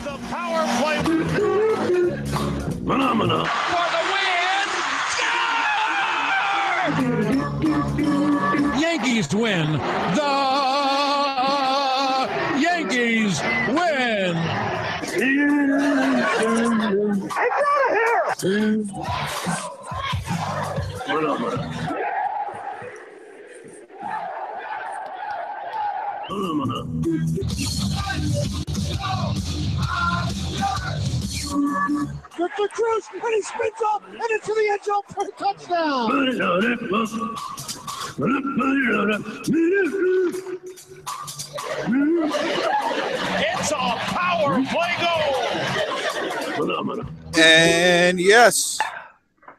The power play. Phenomena. For the win. Score! Yankees win. The Yankees win. I got it here. Phenomena. Good for Cruz, and he spins up and into the end zone for a touchdown. It's a power play goal. And yes,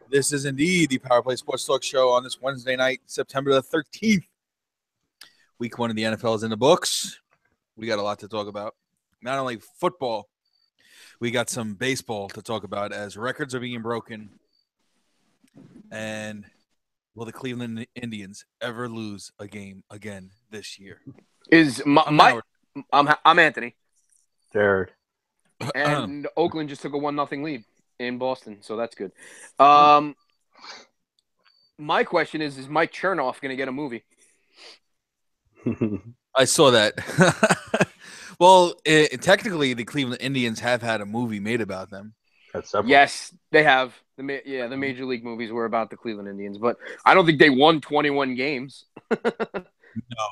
this is indeed the Power Play Sports Talk Show on this Wednesday night, September the 13th. Week 1 of the NFL is in the books. We got a lot to talk about. Not only football, we got some baseball to talk about as records are being broken. And will the Cleveland Indians ever lose a game again this year? I'm Anthony. Jared. And Oakland just took a 1-0 lead in Boston, so that's good. My question is Mike Chernoff going to get a movie? I saw that. Well, technically, the Cleveland Indians have had a movie made about them. Yes, they have. The Major League movies were about the Cleveland Indians, but I don't think they won 21 games. No.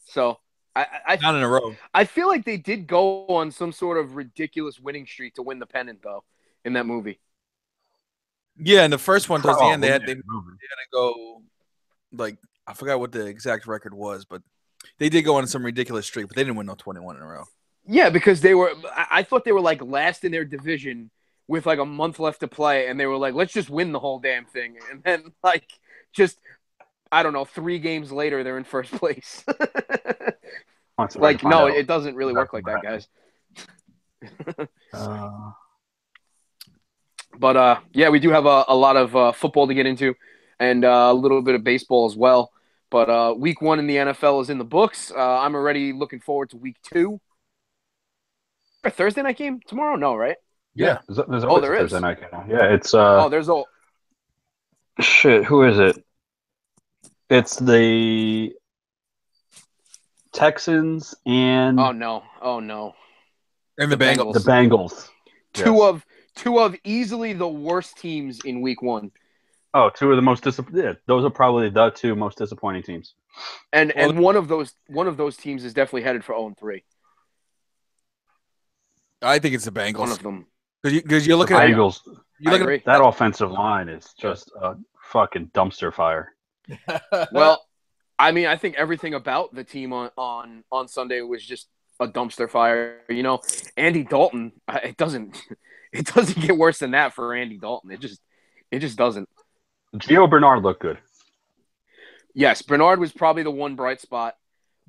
So I not in a row. I feel like they did go on some sort of ridiculous winning streak to win the pennant, though, in that movie. Yeah, and the first one towards the end, they had to go, like, I forgot what the exact record was, but they did go on some ridiculous streak, but they didn't win no 21 in a row. Yeah, because I thought they were like last in their division with like a month left to play, and they were like, let's just win the whole damn thing. And then, like, just, I don't know, 3 games later, they're in first place. Like, no, it doesn't really work like that, guys. But, yeah, we do have a lot of football to get into and a little bit of baseball as well. But week 1 in the NFL is in the books. I'm already looking forward to week 2. A Thursday night game tomorrow? No, right? Yeah. There's always there a is. Thursday night game. Yeah, it's there's a shit. Who is it? It's the Texans and oh no. And the Bengals. The Bengals. Two of easily the worst teams in week 1. Oh, 2 of the most disappointing. Yeah, those are probably the 2 most disappointing teams. And one of those teams is definitely headed for 0-3. I think it's the Bengals. One of them. Because you're looking at Bengals. You look at that offensive line is just a fucking dumpster fire. Well, I mean, I think everything about the team on Sunday was just a dumpster fire. You know, Andy Dalton. It doesn't get worse than that for Andy Dalton. It just doesn't. Gio Bernard looked good. Yes, Bernard was probably the one bright spot,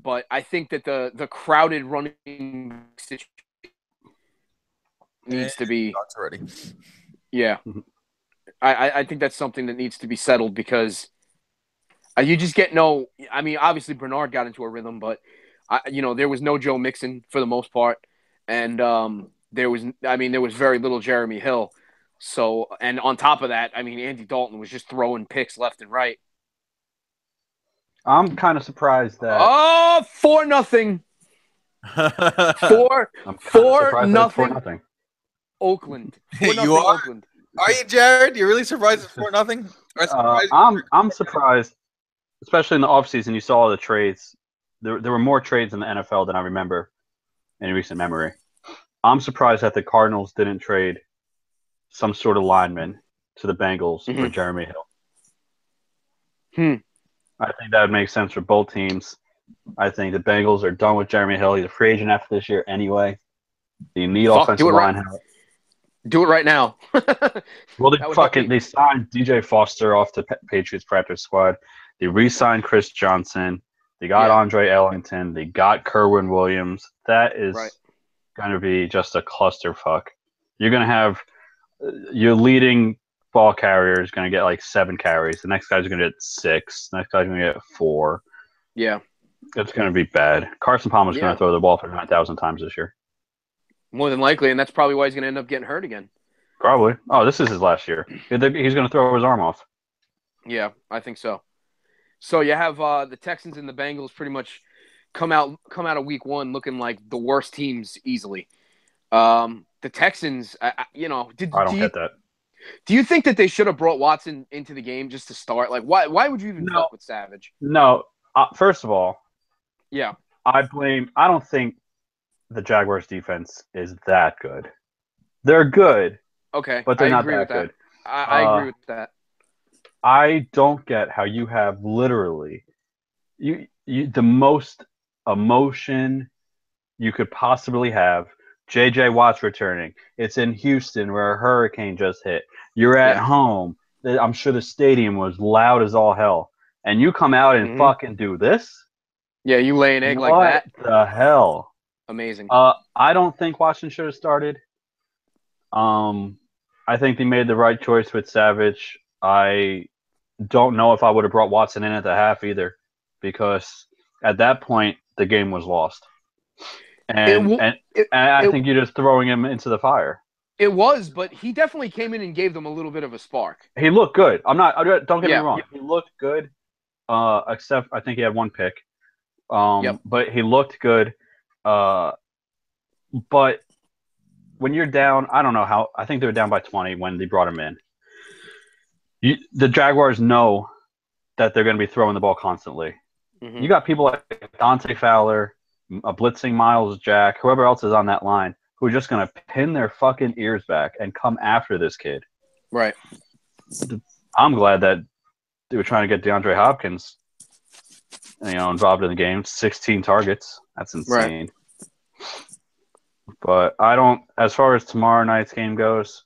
but I think that the crowded running situation needs to be already. Yeah, I think that's something that needs to be settled because you just get no. I mean, obviously Bernard got into a rhythm, but there was no Joe Mixon for the most part, and there was very little Jeremy Hill. So, and on top of that, I mean, Andy Dalton was just throwing picks left and right. I'm kind of surprised that 4-0. 4-0. Oakland. 4-0 You are? Oakland. Are you, Jared? You're really surprised it's 4-0? I'm surprised, especially in the offseason, you saw all the trades. There were more trades in the NFL than I remember in recent memory. I'm surprised that the Cardinals didn't trade some sort of lineman to the Bengals for Jeremy Hill. I think that would make sense for both teams. I think the Bengals are done with Jeremy Hill. He's a free agent after this year anyway. You need offensive line help. Do it right now. Well, they signed DJ Foster off the Patriots practice squad. They re-signed Chris Johnson. They got Andre Ellington. They got Kerwin Williams. That is going to be just a clusterfuck. You're going to have your leading ball carrier is going to get like 7 carries. The next guy's going to get 6. The next guy's going to get 4. Yeah. It's going to be bad. Carson Palmer's going to throw the ball for 9,000 times this year. More than likely, and that's probably why he's going to end up getting hurt again. Probably. Oh, this is his last year. He's going to throw his arm off. Yeah, I think so. So you have the Texans and the Bengals pretty much come out of week one looking like the worst teams easily. The Texans, I don't get that. Do you think that they should have brought Watson into the game just to start? Like, why would you even fuck with Savage? No. First of all, yeah, I don't think the Jaguars defense is that good. They're good. Okay, but they're not that good. I agree with that. I don't get how you have literally the most emotion you could possibly have. J.J. Watt's returning. It's in Houston where a hurricane just hit. You're at home. I'm sure the stadium was loud as all hell. And you come out and fucking do this? Yeah, you lay an egg like that? What the hell? Amazing. I don't think Watson should have started. I think they made the right choice with Savage. I don't know if I would have brought Watson in at the half either, because at that point the game was lost. And I think you're just throwing him into the fire. It was, but he definitely came in and gave them a little bit of a spark. He looked good. Don't get me wrong. He looked good. Except I think he had one pick. But he looked good. But when you're down, I don't know how. I think they were down by 20 when they brought him in. The Jaguars know that they're going to be throwing the ball constantly. Mm-hmm. You got people like Dante Fowler, blitzing Miles Jack, whoever else is on that line, who are just going to pin their fucking ears back and come after this kid. Right. I'm glad that they were trying to get DeAndre Hopkins, involved in the game. 16 targets. That's insane. Right. But as far as tomorrow night's game goes,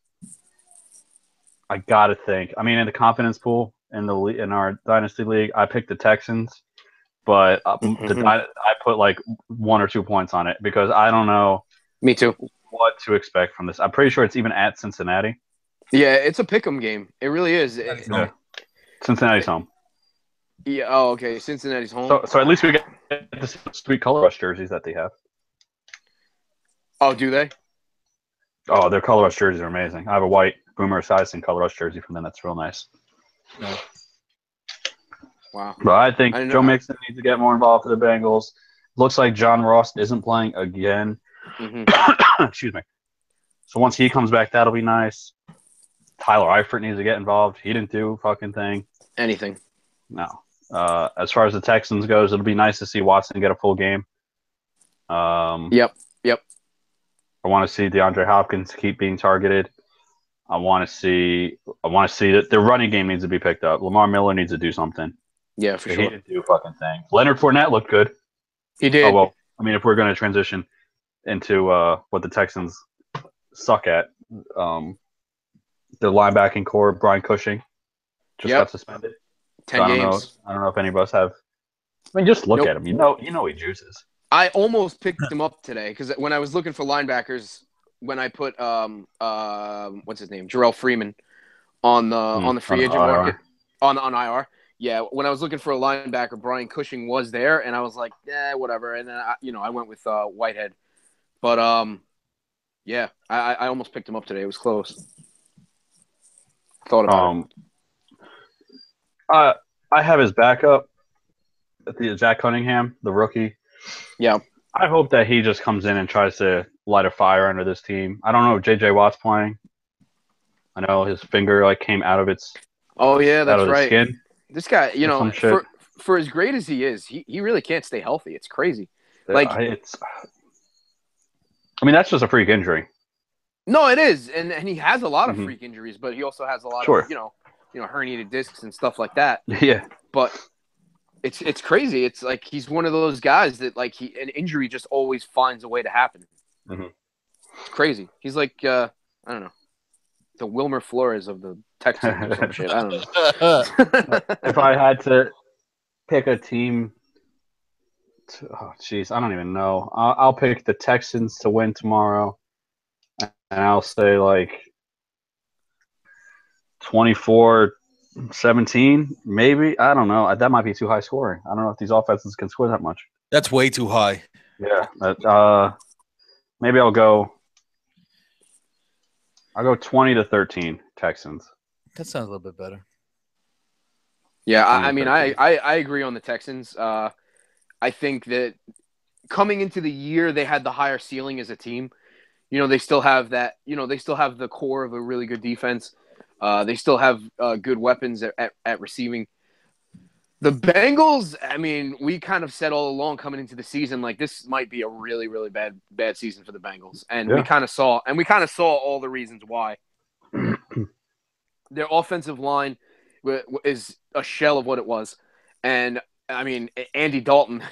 I got to think. I mean, in the confidence pool in our Dynasty League, I picked the Texans, but I put like 1 or 2 points on it because I don't know. Me too. What to expect from this. I'm pretty sure it's even at Cincinnati. Yeah, it's a pick'em game. It really is. Cincinnati's home. Yeah. Oh, okay. Cincinnati's home. So at least we get the sweet color rush jerseys that they have. Oh, do they? Oh, their color rush jerseys are amazing. I have a white Boomer Esiason color rush jersey from them. That's real nice. Yeah. Wow. But I think Joe Mixon needs to get more involved for the Bengals. Looks like John Ross isn't playing again. Mm-hmm. Excuse me. So once he comes back, that'll be nice. Tyler Eifert needs to get involved. He didn't do fucking thing. Anything. No. As far as the Texans goes, it'll be nice to see Watson get a full game. Yep. I want to see DeAndre Hopkins keep being targeted. I want to see that the running game needs to be picked up. Lamar Miller needs to do something. Yeah, for sure. He didn't do a fucking thing. Leonard Fournette looked good. He did. Oh, well, I mean, if we're going to transition into what the Texans suck at, the linebacking core, Brian Cushing, just got suspended. 10 games. I don't know if any of us have. I mean, just look at him. You know he juices. I almost picked him up today because when I was looking for linebackers, when I put what's his name, Jarrell Freeman on the free agent market on IR. Yeah, when I was looking for a linebacker, Brian Cushing was there, and I was like, whatever. And then I went with Whitehead, but I almost picked him up today. It was close. Thought about it. I have his backup, Jack Cunningham, the rookie. Yeah. I hope that he just comes in and tries to light a fire under this team. I don't know if J.J. Watt's playing. I know his finger came out of its. Oh yeah, that's right. Skin. This guy, for as great as he is, he really can't stay healthy. It's crazy. I mean, that's just a freak injury. No, it is, and he has a lot of freak injuries, but he also has a lot of herniated discs and stuff like that. Yeah, but it's crazy. It's like he's one of those guys that an injury just always finds a way to happen. Mm-hmm. It's crazy. He's like I don't know, the Wilmer Flores of the Texans or some shit. I don't know. If I had to pick a team, I don't even know. I'll pick the Texans to win tomorrow, and I'll say 24-17, maybe. I don't know. That might be too high scoring. I don't know if these offenses can score that much. That's way too high. Yeah. Maybe I'll go I'll go 20-13 Texans. That sounds a little bit better. Yeah, I agree on the Texans. I think that coming into the year, they had the higher ceiling as a team. They still have that. They still have the core of a really good defense. They still have good weapons at receiving. The Bengals, I mean, we kind of said all along coming into the season, like this might be a really, really bad season for the Bengals, and we kind of saw all the reasons why. Their offensive line is a shell of what it was, and I mean, Andy Dalton.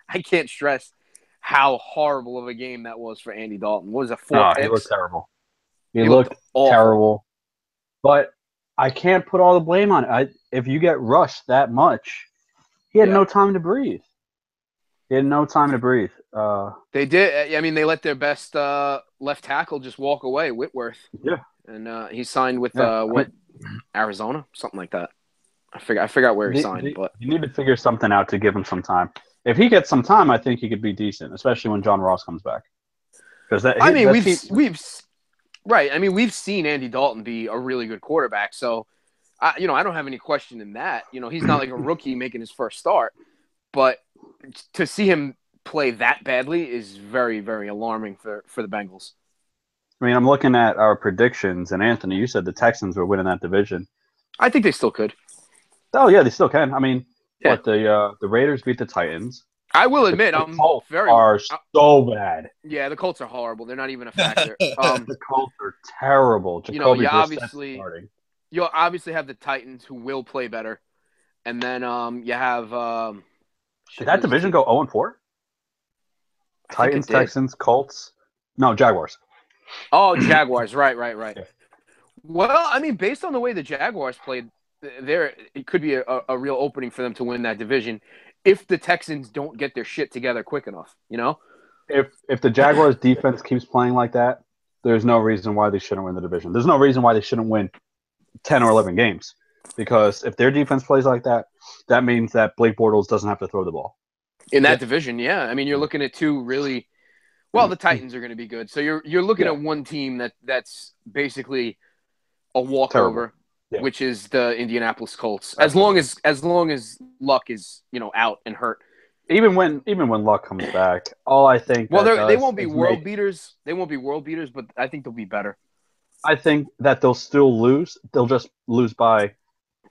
I can't stress how horrible of a game that was for Andy Dalton. What was it, 4 picks? He looked terrible. He looked terrible. But I can't put all the blame on it. If you get rushed that much, he had no time to breathe. They did. I mean, they let their best left tackle just walk away, Whitworth. Yeah. And he signed with Arizona, something like that. I forgot where he signed, but you need to figure something out to give him some time. If he gets some time, I think he could be decent, especially when John Ross comes back. Because we've seen Andy Dalton be a really good quarterback. So, I don't have any question in that. He's not like a rookie making his first start, but to see him play that badly is very, very alarming for the Bengals. I mean, I'm looking at our predictions, and Anthony, you said the Texans were winning that division. I think they still could. Oh yeah, they still can. I mean, the Raiders beat the Titans. I will admit, the Colts are so bad. Yeah, the Colts are horrible. They're not even a factor. The Colts are terrible. Jacoby you obviously have the Titans who will play better, and then you have. Did that division go 0-4? Titans, Texans, Colts. No, Jaguars. Oh, Jaguars! Right. Yeah. Well, I mean, based on the way the Jaguars played, it could be a real opening for them to win that division if the Texans don't get their shit together quick enough. If the Jaguars defense keeps playing like that, there's no reason why they shouldn't win the division. There's no reason why they shouldn't win 10 or 11 games. Because if their defense plays like that, that means that Blake Bortles doesn't have to throw the ball. In that division, yeah. I mean, you're looking at two really – well, the Titans are going to be good. So you're looking at one team that's basically a walkover, which is the Indianapolis Colts. As long as Luck is, out and hurt. Even when Luck comes back, all I think they won't be world beaters. They won't be world beaters, but I think they'll be better. I think that they'll still lose. They'll just lose by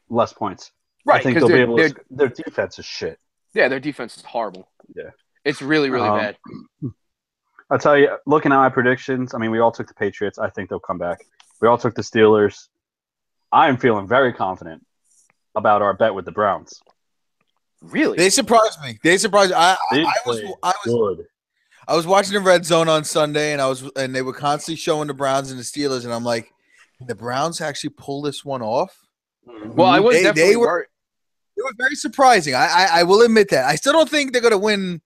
less points. Right, I think they'll be able to. Their defense is shit. Yeah, their defense is horrible. Yeah, it's really, really bad. I'll tell you, looking at my predictions, I mean, we all took the Patriots. I think they'll come back. We all took the Steelers. I am feeling very confident about our bet with the Browns. Really? They surprised me. I was watching the Red Zone on Sunday, and they were constantly showing the Browns and the Steelers, and I'm like, can the Browns actually pull this one off? Well, I was definitely worried. It was very surprising. I will admit that. I still don't think they're going to win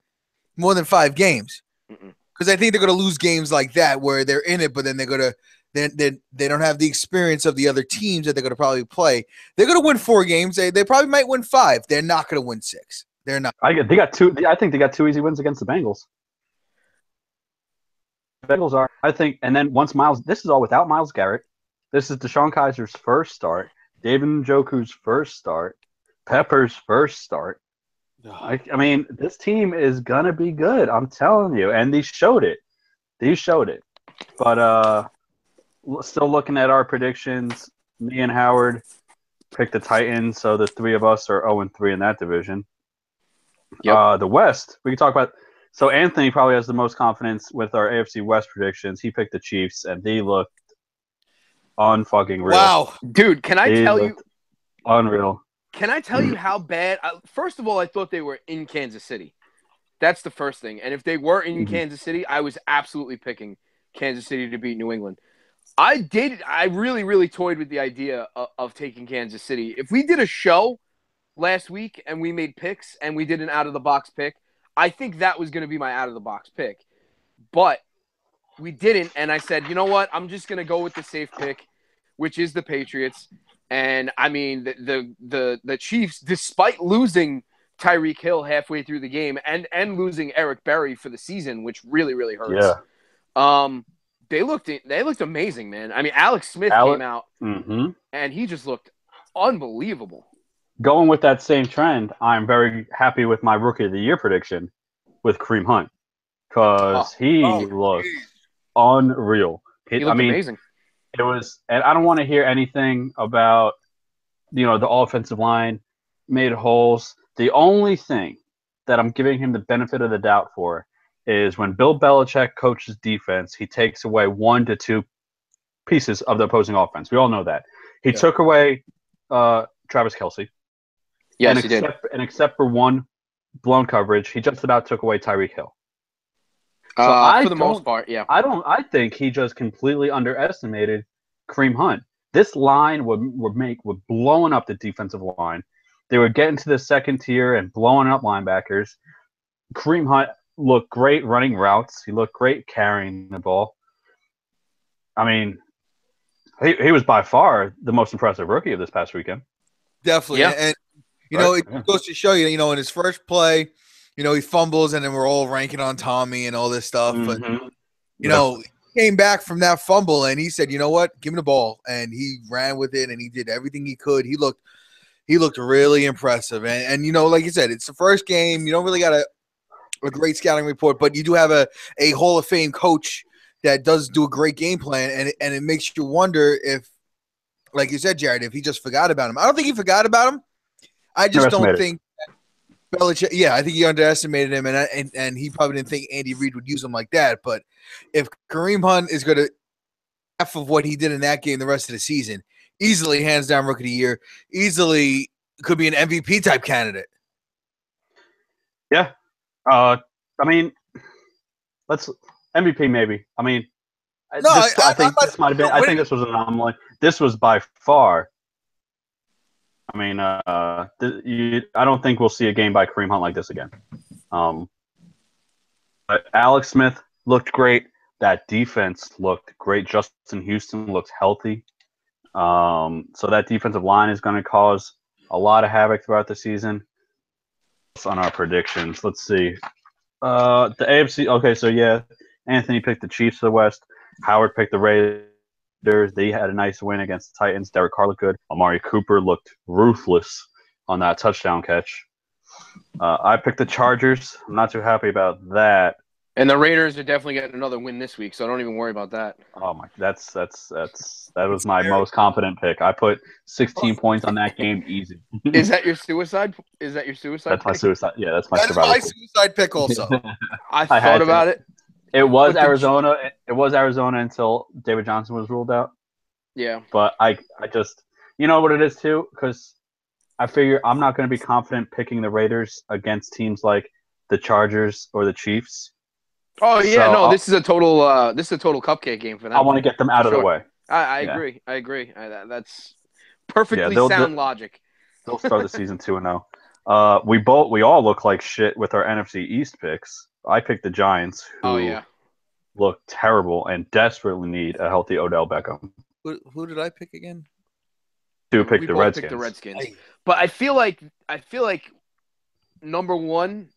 more than 5 games because I think they're going to lose games like that where they're in it, but then they're going to they don't have the experience of the other teams that they're going to probably play. They're going to win 4 games. They probably might win 5. They're not going to win 6. They're not. I think they got 2 easy wins against the Bengals. Bengals are, I think, and then once this is all without Myles Garrett. This is DeShone Kizer's first start, David Njoku's first start, Pepper's first start. I mean, this team is gonna be good. I'm telling you, and they showed it. But still looking at our predictions, me and Howard picked the Titans, so the 3 of us are 0-3 in that division. Yep. The West, we can talk about. So Anthony probably has the most confidence with our AFC West predictions. He picked the Chiefs, and they looked unfucking real. Wow, dude! Can I tell you? Unreal. Can I tell you how bad? First of all, I thought they were in Kansas City. That's the first thing. And if they were in Kansas City, I was absolutely picking Kansas City to beat New England. I really, really toyed with the idea of taking Kansas City. If we did a show last week and we made picks and we did an out-of-the-box pick, I think that was going to be my out-of-the-box pick. But we didn't, and I said, you know what? I'm just going to go with the safe pick, which is the Patriots. And, I mean, the Chiefs, despite losing Tyreek Hill halfway through the game and losing Eric Berry for the season, which really, really hurts. Yeah. They looked amazing, man. I mean, Alex Smith came out and he just looked unbelievable. Going with that same trend, I'm very happy with my Rookie of the Year prediction with Kareem Hunt because he looked unreal. He looked amazing. It was, and I don't want to hear anything about, the offensive line made holes. The only thing that I'm giving him the benefit of the doubt for is when Bill Belichick coaches defense, he takes away 1 to 2 pieces of the opposing offense. We all know that. He took away Travis Kelce. Yes, he did. And except for one blown coverage, he just about took away Tyreek Hill. So for the most part, yeah. I think he just completely underestimated Kareem Hunt. This line would blowing up the defensive line. They would get into the second tier and blowing up linebackers. Kareem Hunt looked great running routes. He looked great carrying the ball. I mean, he was by far the most impressive rookie of this past weekend. Definitely. Yeah. And it goes to show you, in his first play, he fumbles, and then we're all ranking on Tommy and all this stuff. But, he came back from that fumble, and he said, you know what, give me the ball. And he ran with it, and he did everything he could. He looked really impressive. And like you said, it's the first game. You don't really got a great scouting report, but you do have a Hall of Fame coach that does do a great game plan, and it makes you wonder if, like you said, Jared, if he just forgot about him. I don't think he forgot about him. I just don't think Belichick. Yeah, I think he underestimated him, and he probably didn't think Andy Reid would use him like that. But if Kareem Hunt is going to half of what he did in that game the rest of the season, easily hands down Rookie of the Year, easily could be an MVP type candidate. Yeah, I mean, let's MVP maybe. I mean, I think this might have been. I think this was an anomaly. This was by far. I mean, I don't think we'll see a game by Kareem Hunt like this again. But Alex Smith looked great. That defense looked great. Justin Houston looked healthy. So that defensive line is going to cause a lot of havoc throughout the season. On our predictions, let's see. The AFC. Okay, so yeah, Anthony picked the Chiefs to the West. Howard picked the Raiders. They had a nice win against the Titans. Derek Carr looked good. Amari Cooper looked ruthless on that touchdown catch. I picked the Chargers. I'm not too happy about that. And the Raiders are definitely getting another win this week, so don't even worry about that. Oh my, that was my most confident pick. I put 16 points on that game easy. Is that your suicide? That's my suicide. Yeah, that's my survival. That's my suicide pick also. I thought about it. It was Arizona. It was Arizona until David Johnson was ruled out. Yeah. But I just, you know what it is too? Because I figure I'm not going to be confident picking the Raiders against teams like the Chargers or the Chiefs. Oh yeah, so this is a total cupcake game for them. I want to get them out of the way. I agree. I agree. That's perfectly sound logic. They'll start the season 2-0. We all look like shit with our NFC East picks. I picked the Giants, who look terrible and desperately need a healthy Odell Beckham. Who did I pick again? We picked the Redskins. But I feel like number one,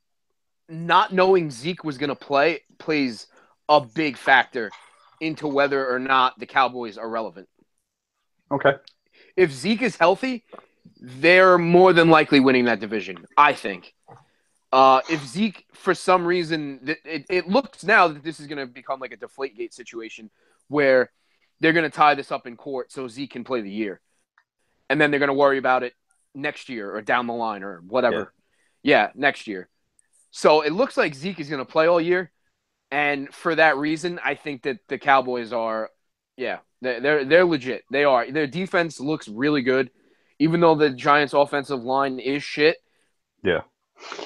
not knowing Zeke was going to play plays a big factor into whether or not the Cowboys are relevant. Okay. If Zeke is healthy, they're more than likely winning that division, I think. If Zeke, for some reason, it looks now that this is going to become like a Deflategate situation where they're going to tie this up in court so Zeke can play the year. And then they're going to worry about it next year or down the line or whatever. Yeah, next year. So it looks like Zeke is going to play all year. And for that reason, I think that the Cowboys are, they're legit. They are. Their defense looks really good. Even though the Giants' offensive line is shit. Yeah.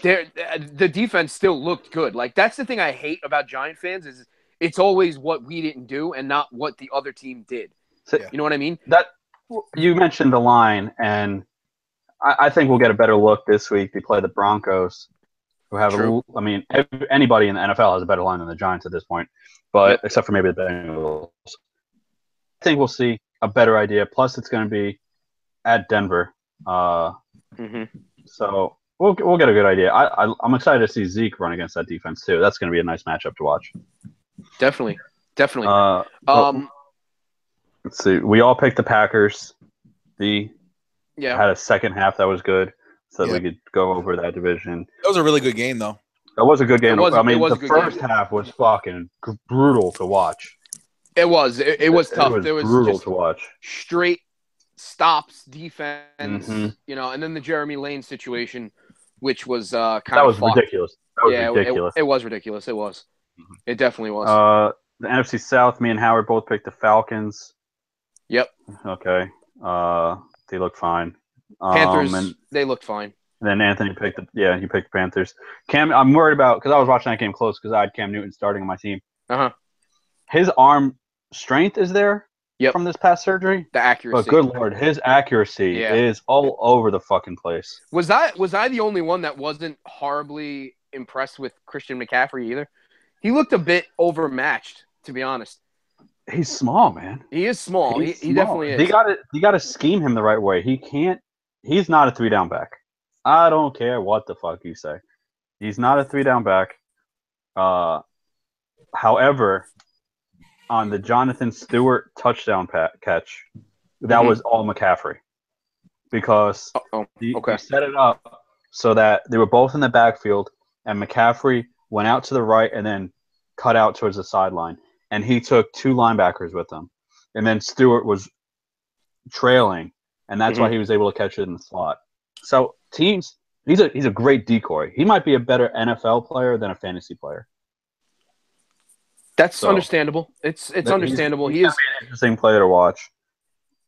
The defense still looked good. Like, that's the thing I hate about Giant fans is it's always what we didn't do and not what the other team did. You know what I mean? That you mentioned the line, and I think we'll get a better look this week. They play the Broncos, who have anybody in the NFL has a better line than the Giants at this point, but except for maybe the Bengals. I think we'll see a better idea. Plus, it's going to be at Denver. So we'll get a good idea. I'm excited to see Zeke run against that defense too. That's going to be a nice matchup to watch. Definitely. Definitely. Let's see. We all picked the Packers. Yeah. Had a second half that was good, so that we could go over that division. That was a really good game, though. That was a good game. The first half was fucking brutal to watch. It was. It was tough. There was brutal to watch. Straight stops, defense, and then the Jeremy Lane situation, which was kind of ridiculous. That was ridiculous. It was ridiculous. It was. Mm-hmm. It definitely was. The NFC South, me and Howard both picked the Falcons. Yep. Okay. They look fine. Panthers, they looked fine. And then Anthony you picked the Panthers. Cam, I'm worried about, because I was watching that game close because I had Cam Newton starting on my team. His arm strength is there from this past surgery. The accuracy. But good Lord, his accuracy is all over the fucking place. Was I the only one that wasn't horribly impressed with Christian McCaffrey either? He looked a bit overmatched, to be honest. He's small, man. He is small. He definitely is. You got to scheme him the right way. He's not a 3-down back. I don't care what the fuck you say. He's not a 3-down back. However, on the Jonathan Stewart touchdown catch, that was all McCaffrey. Because he set it up so that they were both in the backfield, and McCaffrey went out to the right and then cut out towards the sideline. And he took 2 linebackers with him. And then Stewart was trailing, and that's why he was able to catch it in the slot. So teams, he's a great decoy. He might be a better NFL player than a fantasy player. That's understandable. It's understandable. He is an interesting player to watch.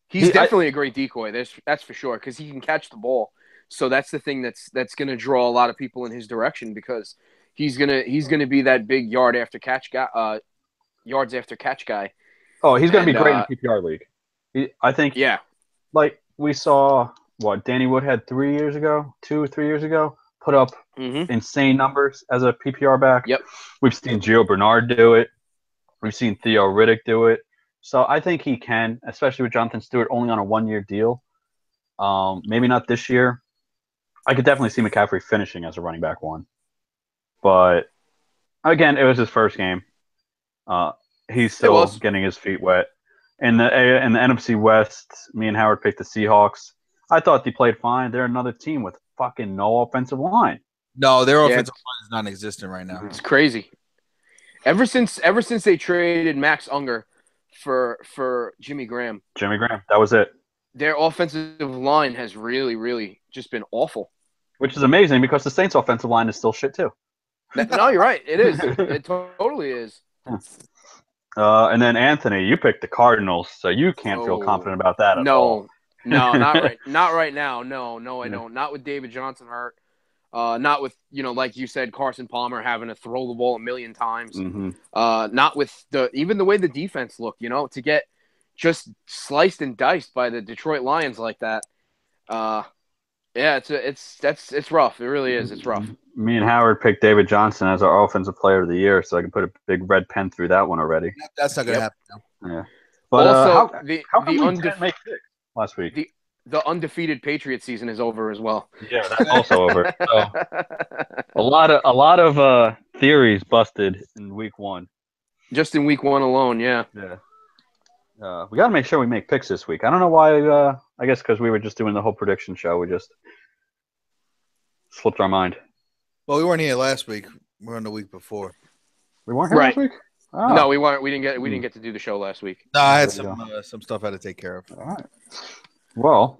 He's definitely a great decoy. That's for sure, because he can catch the ball. So that's the thing that's going to draw a lot of people in his direction, because he's gonna be that big yards after catch guy. Oh, he's going to be great in the PPR league. I think. Yeah. Like we saw, Danny Woodhead 2 or 3 years ago, put up insane numbers as a PPR back. Yep. We've seen Gio Bernard do it. We've seen Theo Riddick do it. So I think he can, especially with Jonathan Stewart only on a 1-year deal. Maybe not this year. I could definitely see McCaffrey finishing as a running back 1. But again, it was his first game. He's still getting his feet wet. In the NFC West, me and Howard picked the Seahawks. I thought they played fine. They're another team with fucking no offensive line. No, their offensive line is non-existent right now. It's crazy. Ever since they traded Max Unger for Jimmy Graham. That was it. Their offensive line has really, really just been awful. Which is amazing, because the Saints' offensive line is still shit too. No, you're right. It is. It totally is. And then Anthony, you picked the Cardinals, so you can't feel confident about that at all. No, not right. Not right now. No, I don't. Not with David Johnson hurt. Not with, like you said, Carson Palmer having to throw the ball a million times. Not with even the way the defense looked. To get just sliced and diced by the Detroit Lions like that. It's rough. It really is. It's rough. Me and Howard picked David Johnson as our offensive player of the year, so I can put a big red pen through that one already. That's not going to happen now. Yeah. But also, how come we didn't make picks last week? The undefeated Patriots season is over as well. Yeah, that's also over. So, a lot of theories busted in week 1. Just in week 1 alone, yeah. Yeah. We got to make sure we make picks this week. I don't know why. I guess because we were just doing the whole prediction show. We just slipped our mind. Well, we weren't here last week. We were on the week before. We weren't here last week? Oh. No, we weren't. We didn't get to do the show last week. No, I had some stuff I had to take care of. All right. Well,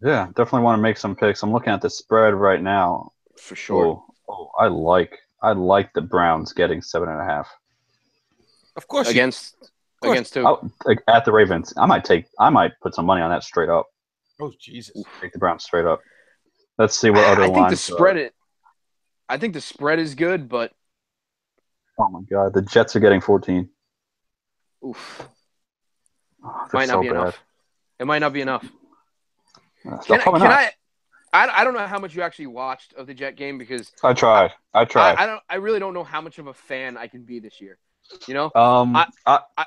yeah, definitely want to make some picks. I'm looking at the spread right now. For sure. Oh, I like the Browns getting 7.5. Of course. Against who? At the Ravens. I might put some money on that straight up. Oh, Jesus. Take the Browns straight up. Let's see what other lines. I think the spread is good, but oh my God, the Jets are getting 14. Oof. Oh, might not be enough. It might not be enough. I don't know how much you actually watched of the Jet game, because I tried. I really don't know how much of a fan I can be this year. I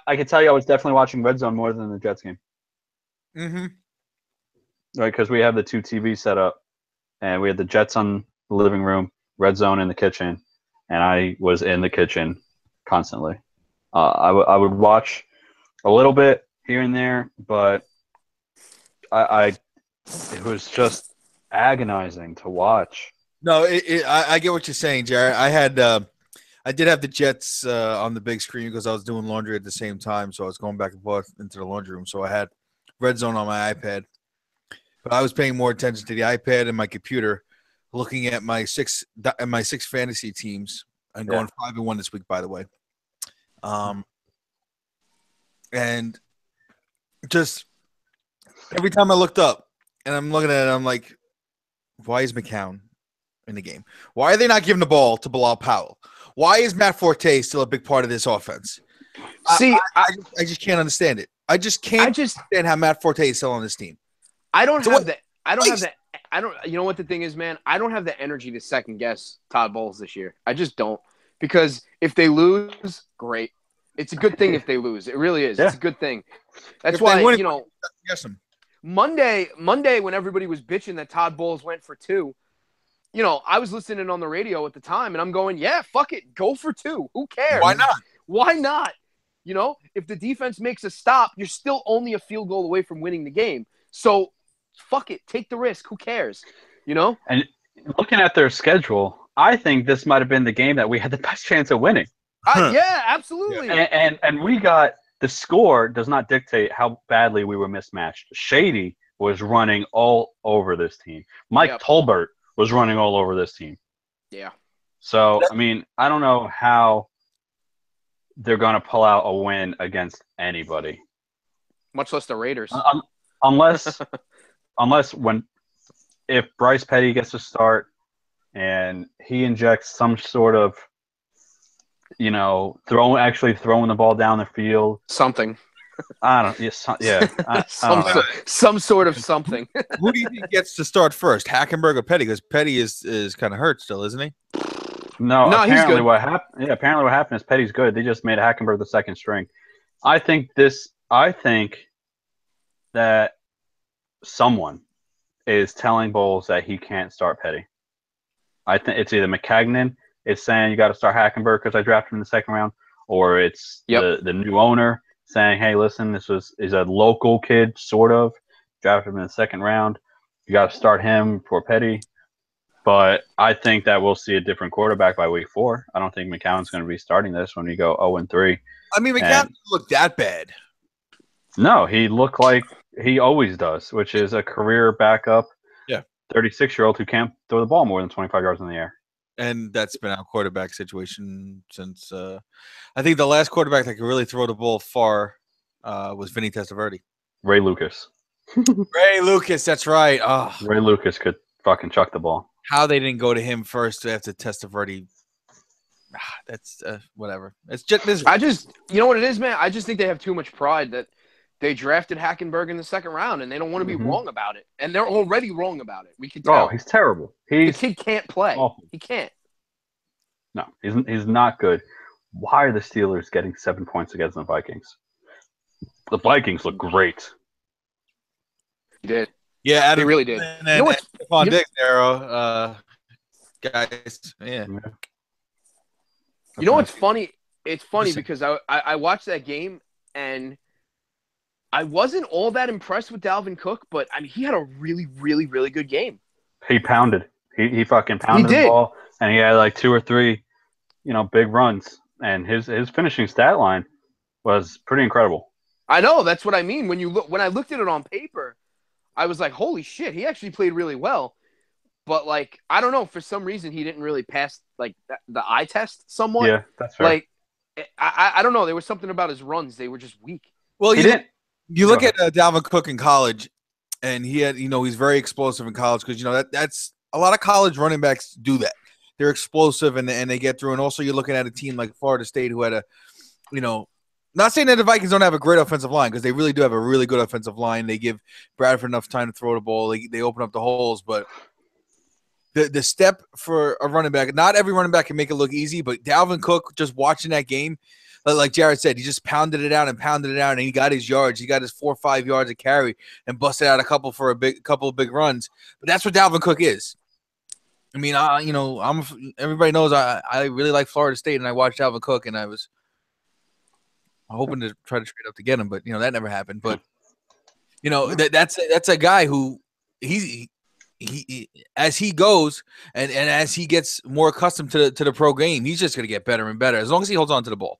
can tell you I was definitely watching Red Zone more than the Jets game. Mm-hmm. Right, because we have the 2 TVs set up, and we had the Jets on the living room, Red Zone in the kitchen, and I was in the kitchen constantly. I would watch a little bit here and there, but it was just agonizing to watch. No, I get what you're saying, Jared. I did have the Jets on the big screen because I was doing laundry at the same time, so I was going back and forth into the laundry room. So I had Red Zone on my iPad, but I was paying more attention to the iPad and my computer, looking at my six fantasy teams and going 5-1 this week, by the way. And just every time I looked up and I'm looking at it, I'm like, why is McCown in the game? Why are they not giving the ball to Bilal Powell? Why is Matt Forte still a big part of this offense? See, I just can't understand it. I just can't understand how Matt Forte is still on this team. I don't have that. You know what the thing is, man? I don't have the energy to second guess Todd Bowles this year. I just don't. Because if they lose, great. It's a good thing if they lose. It really is. Yeah. It's a good thing. That's why, guess them. Monday, when everybody was bitching that Todd Bowles went for 2, I was listening on the radio at the time, and I'm going, yeah, fuck it. Go for 2. Who cares? Why not? If the defense makes a stop, you're still only a field goal away from winning the game. So, fuck it. Take the risk. Who cares? And looking at their schedule, I think this might have been the game that we had the best chance of winning. Yeah, absolutely. And we got – the score does not dictate how badly we were mismatched. Shady was running all over this team. Mike Tolbert was running all over this team. Yeah. So, I mean, I don't know how they're going to pull out a win against anybody. Much less the Raiders. Unless if Bryce Petty gets to start and he injects some sort of, throwing the ball down the field. Something. I don't. Yeah. Some sort of something. Who do you think gets to start first, Hackenberg or Petty? Because Petty is kind of hurt still, isn't he? No, he's apparently good. what happened? Yeah, apparently what happened is Petty's good. They just made Hackenberg the second string. I think that someone is telling Bowles that he can't start Petty. I think it's either McCagnon is saying you got to start Hackenberg because I drafted him in the second round, or it's the new owner saying, hey, listen, is a local kid, sort of. Drafted him in the second round. You got to start him for Petty. But I think that we'll see a different quarterback by week 4. I don't think McCown's going to be starting this when we go 0-3. I mean, McCown didn't look that bad. No, he looked like he always does, which is a career backup, 36-year-old who can't throw the ball more than 25 yards in the air. And that's been our quarterback situation since I think the last quarterback that could really throw the ball far was Vinny Testaverde. Ray Lucas. Ray Lucas, that's right. Oh. Ray Lucas could fucking chuck the ball. How they didn't go to him first after Testaverde. That's whatever. It's just you know what it is, man? I just think they have too much pride that they drafted Hackenberg in the second round, and they don't want to be wrong about it. And they're already wrong about it. We can tell. Oh, he's terrible. The kid can't play. Awful. He can't. No, he's not good. Why are the Steelers getting 7 points against the Vikings? The Vikings look great. He did. Yeah, they really did. And then Stephon Diggs, guys. Yeah. You know what's funny? It's funny because I watched that game and I wasn't all that impressed with Dalvin Cook, but I mean he had a really, really, really good game. He pounded. He fucking pounded the ball, and he had like 2 or 3, big runs, and his finishing stat line was pretty incredible. I know, that's what I mean. When I looked at it on paper, I was like, holy shit, he actually played really well. But, like, I don't know. For some reason, he didn't really pass, like, the eye test somewhat. Yeah, that's fair. Like, I don't know. There was something about his runs. They were just weak. Well, you look at Dalvin Cook in college, and he had, he's very explosive in college because, that's a lot of college running backs do that. They're explosive, and they get through. And also you're looking at a team like Florida State who had a, not saying that the Vikings don't have a great offensive line because they really do have a really good offensive line. They give Bradford enough time to throw the ball. They open up the holes, but the step for a running back, not every running back can make it look easy, but Dalvin Cook, just watching that game, like Jared said, he just pounded it out, and he got his yards. He got his 4 or 5 yards of carry and busted out a couple of big runs. But that's what Dalvin Cook is. I mean, everybody knows I really like Florida State, and I watched Dalvin Cook, and I was hoping to try to trade up to get him, but that never happened. But that's a guy who he as he goes and as he gets more accustomed to the pro game, he's just gonna get better and better as long as he holds on to the ball.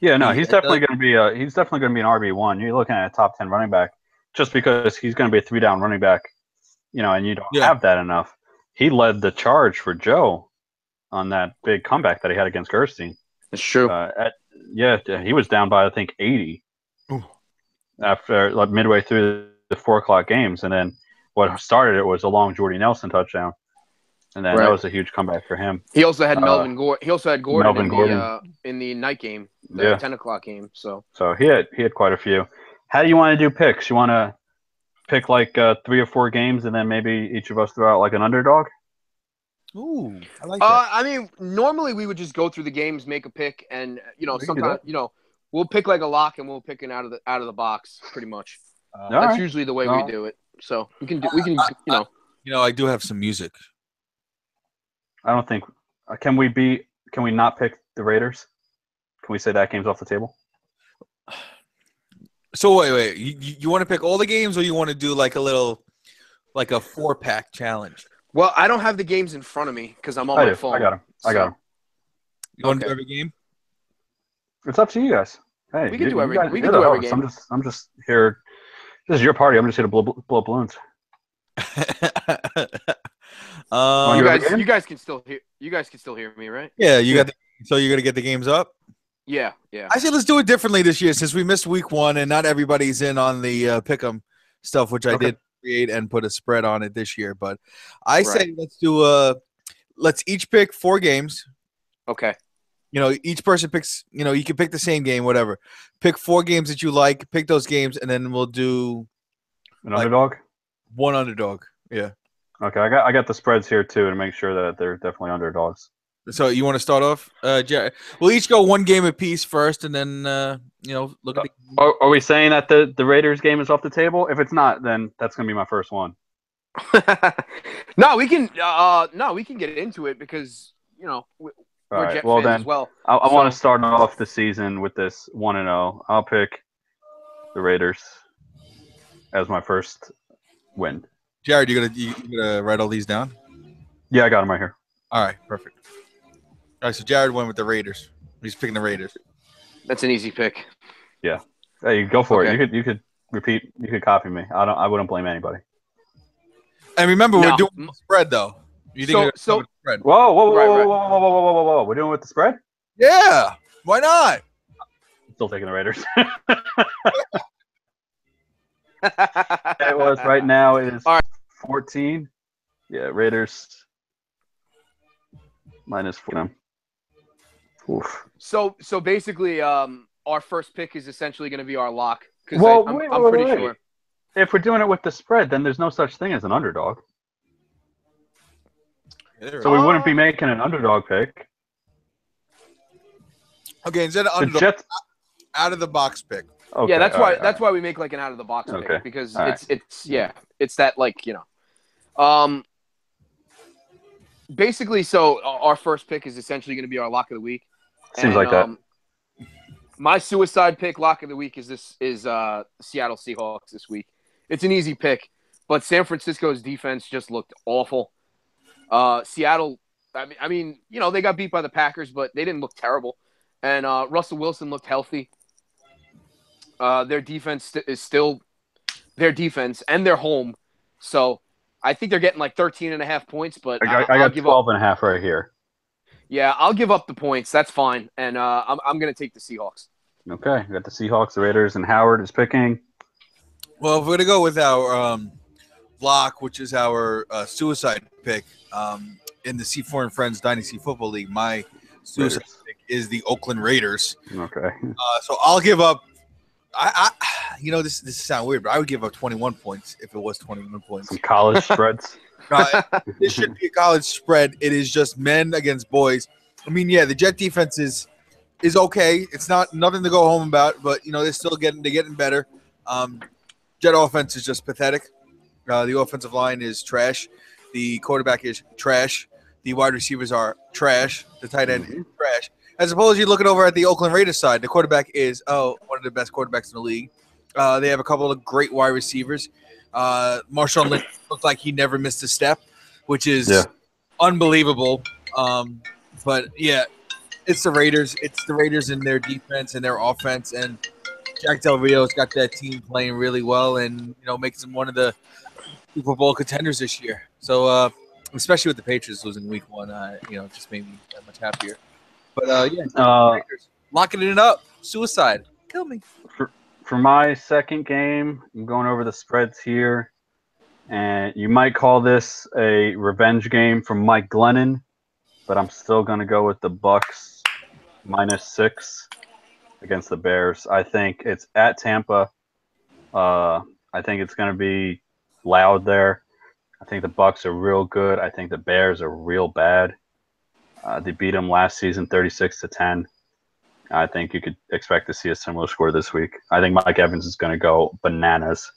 Yeah, no, he's definitely going to be an RB1. You're looking at a top 10 running back just because he's going to be a 3-down running back, and you don't have that enough. He led the charge for Joe on that big comeback that he had against Gerstein. That's true. He was down by I think 80 after midway through the 4:00 games, and then what started it was a long Jordy Nelson touchdown. And then that was a huge comeback for him. He also had Melvin Gordon. He also had Gordon in the night game, the 10:00 game. So he had quite a few. How do you want to do picks? You want to pick like 3 or 4 games, and then maybe each of us throw out like an underdog? Ooh, I like that. I mean, normally we would just go through the games, make a pick, and sometimes we'll pick like a lock, and we'll pick an out of the box, pretty much. That's usually the way we do it. So we can. I do have some music. I don't think can we not pick the Raiders? Can we say that game's off the table? So wait, you want to pick all the games, or you want to do like a 4-pack challenge? Well, I don't have the games in front of me because I'm on my phone. I got them. You want to do every game? It's up to you guys. Hey, we can do every game. I'm just here. This is your party. I'm just here to blow balloons. You guys can still hear me, right? Yeah, so you're gonna get the games up. Yeah. I say let's do it differently this year since we missed week 1 and not everybody's in on the pick'em stuff, which I did create and put a spread on it this year. But I say let's each pick 4 games. Okay. Each person picks. You can pick the same game, whatever. Pick 4 games that you like. Pick those games, and then we'll do an underdog. One underdog. Yeah. Okay, I got the spreads here too to make sure that they're definitely underdogs. So you want to start off, Jerry? We'll each go 1 game apiece first, and then look at the. Are we saying that the Raiders game is off the table? If it's not, then that's gonna be my first one. No, we can. We can get into it because we're Jet fans as well. I want to start off the season with this 1-0. I'll pick the Raiders as my first win. Jared, you gonna write all these down? Yeah, I got them right here. All right, perfect. All right, so Jared went with the Raiders. He's picking the Raiders. That's an easy pick. Yeah. Hey, go for it. You could repeat. You could copy me. I wouldn't blame anybody. And remember, we're doing the spread though. You think so? Spread? Whoa! We're doing it with the spread? Yeah. Why not? Still taking the Raiders. It was right now. It is 14. Yeah, Raiders -4. Oof. So basically, our first pick is essentially going to be our lock. Well, I'm pretty sure. If we're doing it with the spread, then there's no such thing as an underdog. So we wouldn't be making an underdog pick. Okay, instead of underdog, out of the box pick. Okay, yeah, that's why we make like an out of the box pick because it's that basically. So our first pick is essentially going to be our lock of the week. Seems like that. My suicide pick lock of the week is Seattle Seahawks this week. It's an easy pick, but San Francisco's defense just looked awful. Seattle, I mean, they got beat by the Packers, but they didn't look terrible. And Russell Wilson looked healthy. Their defense is still their defense, and they're home. So I think they're getting like 13.5 points. But I got 12.5 right here. Yeah, I'll give up the points. That's fine. And I'm going to take the Seahawks. Okay, we got the Seahawks, the Raiders, and Howard is picking. Well, if we're going to go with our block, which is our suicide pick in the C4 and Friends Dynasty Football League, my suicide pick is the Oakland Raiders. Okay. So I'll give up. This sounds weird, but I would give up 21 points if it was 21 points. Some college spreads. This shouldn't be a college spread. It is just men against boys. I mean, yeah, the Jet defense is okay. It's nothing to go home about, but they're still getting better. Jet offense is just pathetic. The offensive line is trash. The quarterback is trash. The wide receivers are trash. The tight end is trash. as opposed to you looking over at the Oakland Raiders side, the quarterback is one of the best quarterbacks in the league. They have a couple of great wide receivers. Marshawn Lynch looked like he never missed a step, which is unbelievable. But yeah, it's the Raiders. It's the Raiders in their defense and their offense, and Jack Del Rio's got that team playing really well, and makes them one of the Super Bowl contenders this year. So, especially with the Patriots losing Week 1, just made me that much happier. But Raiders locking it up. Suicide, kill me. For my second game, I'm going over the spreads here, and you might call this a revenge game from Mike Glennon, but I'm still going to go with the Bucks -6 against the Bears. I think it's at Tampa. I think it's going to be loud there. I think the Bucks are real good. I think the Bears are real bad. They beat them last season 36-10. I think you could expect to see a similar score this week. I think Mike Evans is going to go bananas.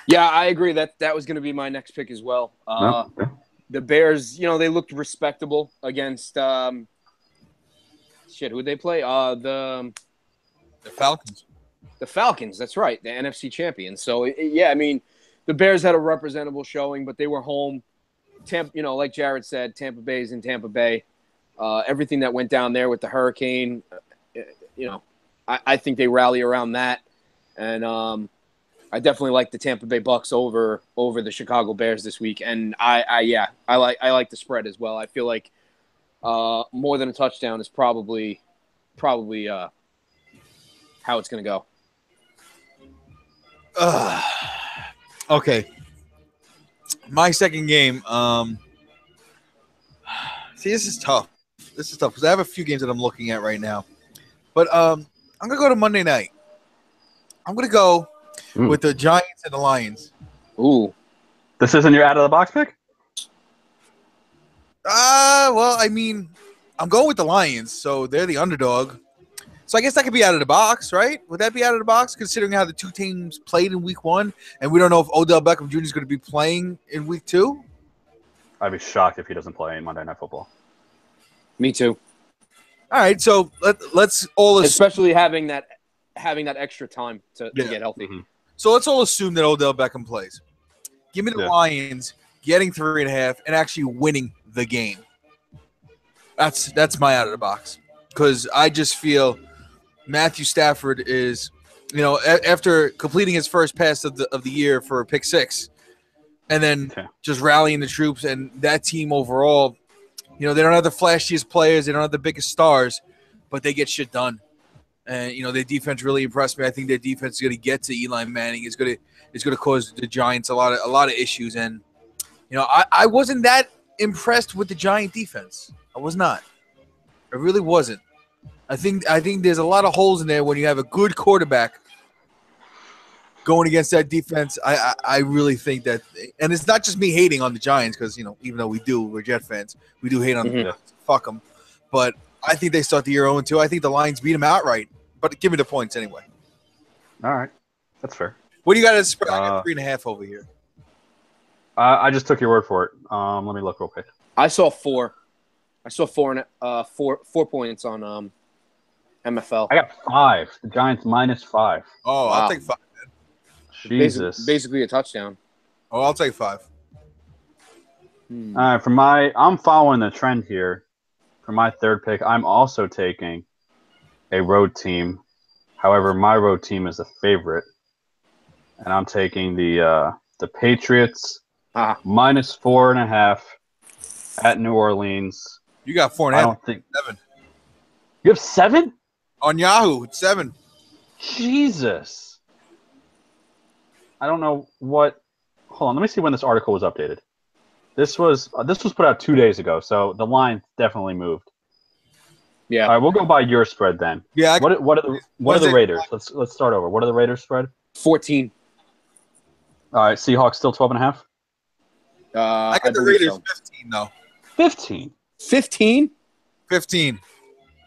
Yeah, I agree. That was going to be my next pick as well. The Bears, they looked respectable against who'd they play? The Falcons. The Falcons, that's right, the NFC champions. So, the Bears had a representable showing, but they were home. Like Jared said, Tampa Bay's in Tampa Bay. Everything that went down there with the hurricane, I think they rally around that. And I definitely like the Tampa Bay Bucks over the Chicago Bears this week. And I like the spread as well. I feel like more than a touchdown is probably how it's going to go. Okay. My second game. See, this is tough. Because I have a few games that I'm looking at right now. But I'm going to go to Monday night. I'm going to go with the Giants and the Lions. Ooh. This isn't your out-of-the-box pick? Well, I'm going with the Lions, so they're the underdog. So I guess that could be out of the box, right? Would that be out of the box, considering how the two teams played in Week 1, and we don't know if Odell Beckham Jr. is going to be playing in Week 2? I'd be shocked if he doesn't play in Monday Night Football. Me too. All right, so let's all especially having that extra time to get healthy. Mm-hmm. So let's all assume that Odell Beckham plays. Give me the Lions getting 3.5 and actually winning the game. That's my out of the box, because I just feel Matthew Stafford is, after completing his first pass of the year for a pick 6, and then just rallying the troops and that team overall. They don't have the flashiest players, they don't have the biggest stars, but they get shit done. And their defense really impressed me. I think their defense is going to get to Eli Manning. It's going to cause the Giants a lot of issues. And I wasn't that impressed with the Giant defense. I was not. I really wasn't. I think there's a lot of holes in there when you have a good quarterback going against that defense. I really think that, and it's not just me hating on the Giants, because even though we're Jet fans, we do hate on them. Fuck them. But I think they start the year 0-2. I think the Lions beat them outright. But give me the points anyway. All right, that's fair. What do you got to spread? I got 3.5 over here. I just took your word for it. Let me look real quick. I saw 4. I saw 4 points on MFL. I got 5. The Giants -5. Oh, wow. I'll take 5. Jesus. Basically a touchdown. Oh, I'll take 5. All right, I'm following the trend here. For my third pick, I'm also taking a road team. However, my road team is a favorite, and I'm taking the Patriots -4.5 at New Orleans. You got 4.5. I don't think 7. You have 7 on Yahoo. It's 7. Jesus. I don't know what. Hold on, let me see when this article was updated. This was put out 2 days ago, so the line definitely moved. Yeah. All right, we'll go by your spread then. Yeah. What are the Raiders? Let's start over. What are the Raiders spread? 14. All right, Seahawks still 12.5. I got the Raiders 15 though. 15. 15. 15.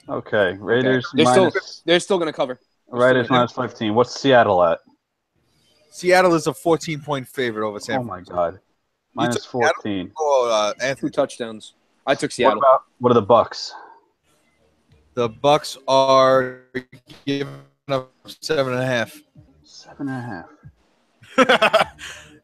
Okay, Raiders. Okay. They're still going to cover. Raiders -15. What's Seattle at? Seattle is a 14-point favorite over San Francisco. Oh my God. -14. Oh, Anthony. 2 touchdowns. I took Seattle. What are the Bucks? The Bucks are giving up 7.5. 7.5.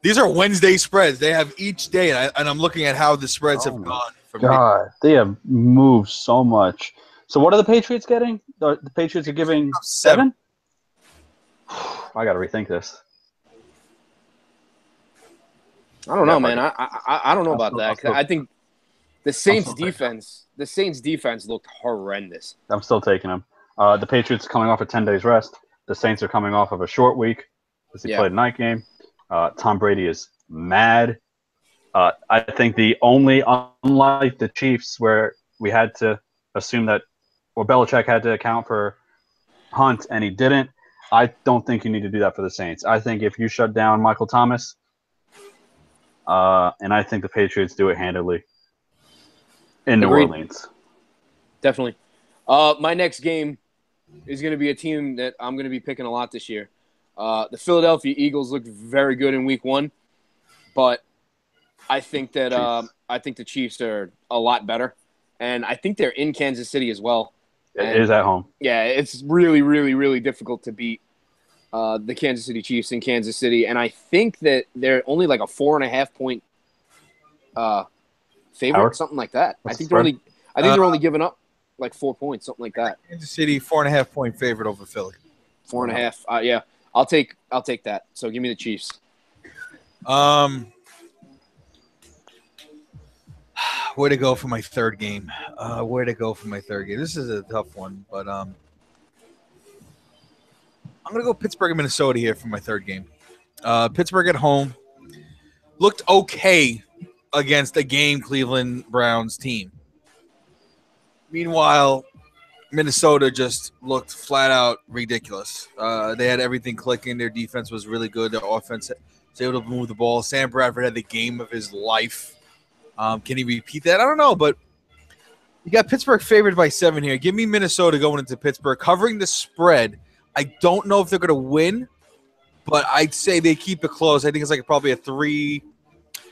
These are Wednesday spreads. They have each day, and I'm looking at how the spreads have gone. God, they have moved so much. So what are the Patriots getting? The Patriots are giving 7? I got to rethink this. I don't know, man. I don't know about that. 'Cause I think the Saints defense looked horrendous. I'm still taking them. The Patriots are coming off a 10 days rest. The Saints are coming off of a short week because they played a night game. Tom Brady is mad. I think the only, unlike the Chiefs, where we had to assume that, or Belichick had to account for Hunt and he didn't, I don't think you need to do that for the Saints. I think if you shut down Michael Thomas, and I think the Patriots do it handily in New Orleans. Definitely. My next game is going to be a team that I'm going to be picking a lot this year. The Philadelphia Eagles looked very good in Week 1, but I think that the Chiefs are a lot better, and I think they're in Kansas City as well. It is at home. Yeah, it's really, really, really difficult to beat the Kansas City Chiefs in Kansas City, and I think that they're only like a 4.5 point favorite, Howard? something like that. What's I think the they're spread? only giving up like 4 points, something like that. Kansas City 4.5 point favorite over Philly. 4.5. Yeah, I'll take that. So give me the Chiefs. Where to go for my third game? This is a tough one, but I'm going to go Pittsburgh and Minnesota here for my third game. Pittsburgh at home looked okay against a game Cleveland Browns team. Meanwhile, Minnesota just looked flat out ridiculous. They had everything clicking. Their defense was really good. Their offense was able to move the ball. Sam Bradford had the game of his life. Can he repeat that? I don't know, but you got Pittsburgh favored by 7 here. Give me Minnesota going into Pittsburgh, covering the spread. I don't know if they're going to win, but I'd say they keep it close. I think it's like probably a 3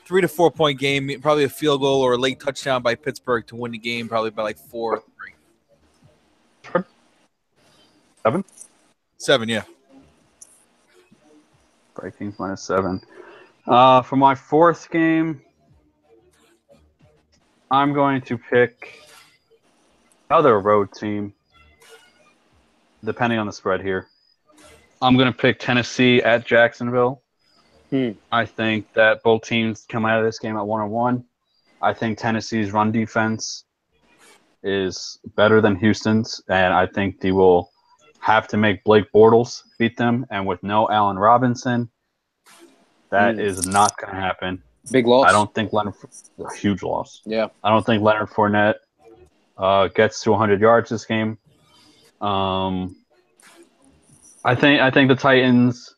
to 4 point game, probably a field goal or a late touchdown by Pittsburgh to win the game, probably by like 4 or 3. 7? 7, yeah. Vikings -7. For my fourth game, I'm going to pick another road team, depending on the spread here. I'm going to pick Tennessee at Jacksonville. I think that both teams come out of this game at 1-1. I think Tennessee's run defense is better than Houston's, and I think they will have to make Blake Bortles beat them. And with no Allen Robinson, that is not going to happen. Big loss. I don't think a huge loss. Yeah. I don't think Leonard Fournette gets to 100 yards this game. I think the Titans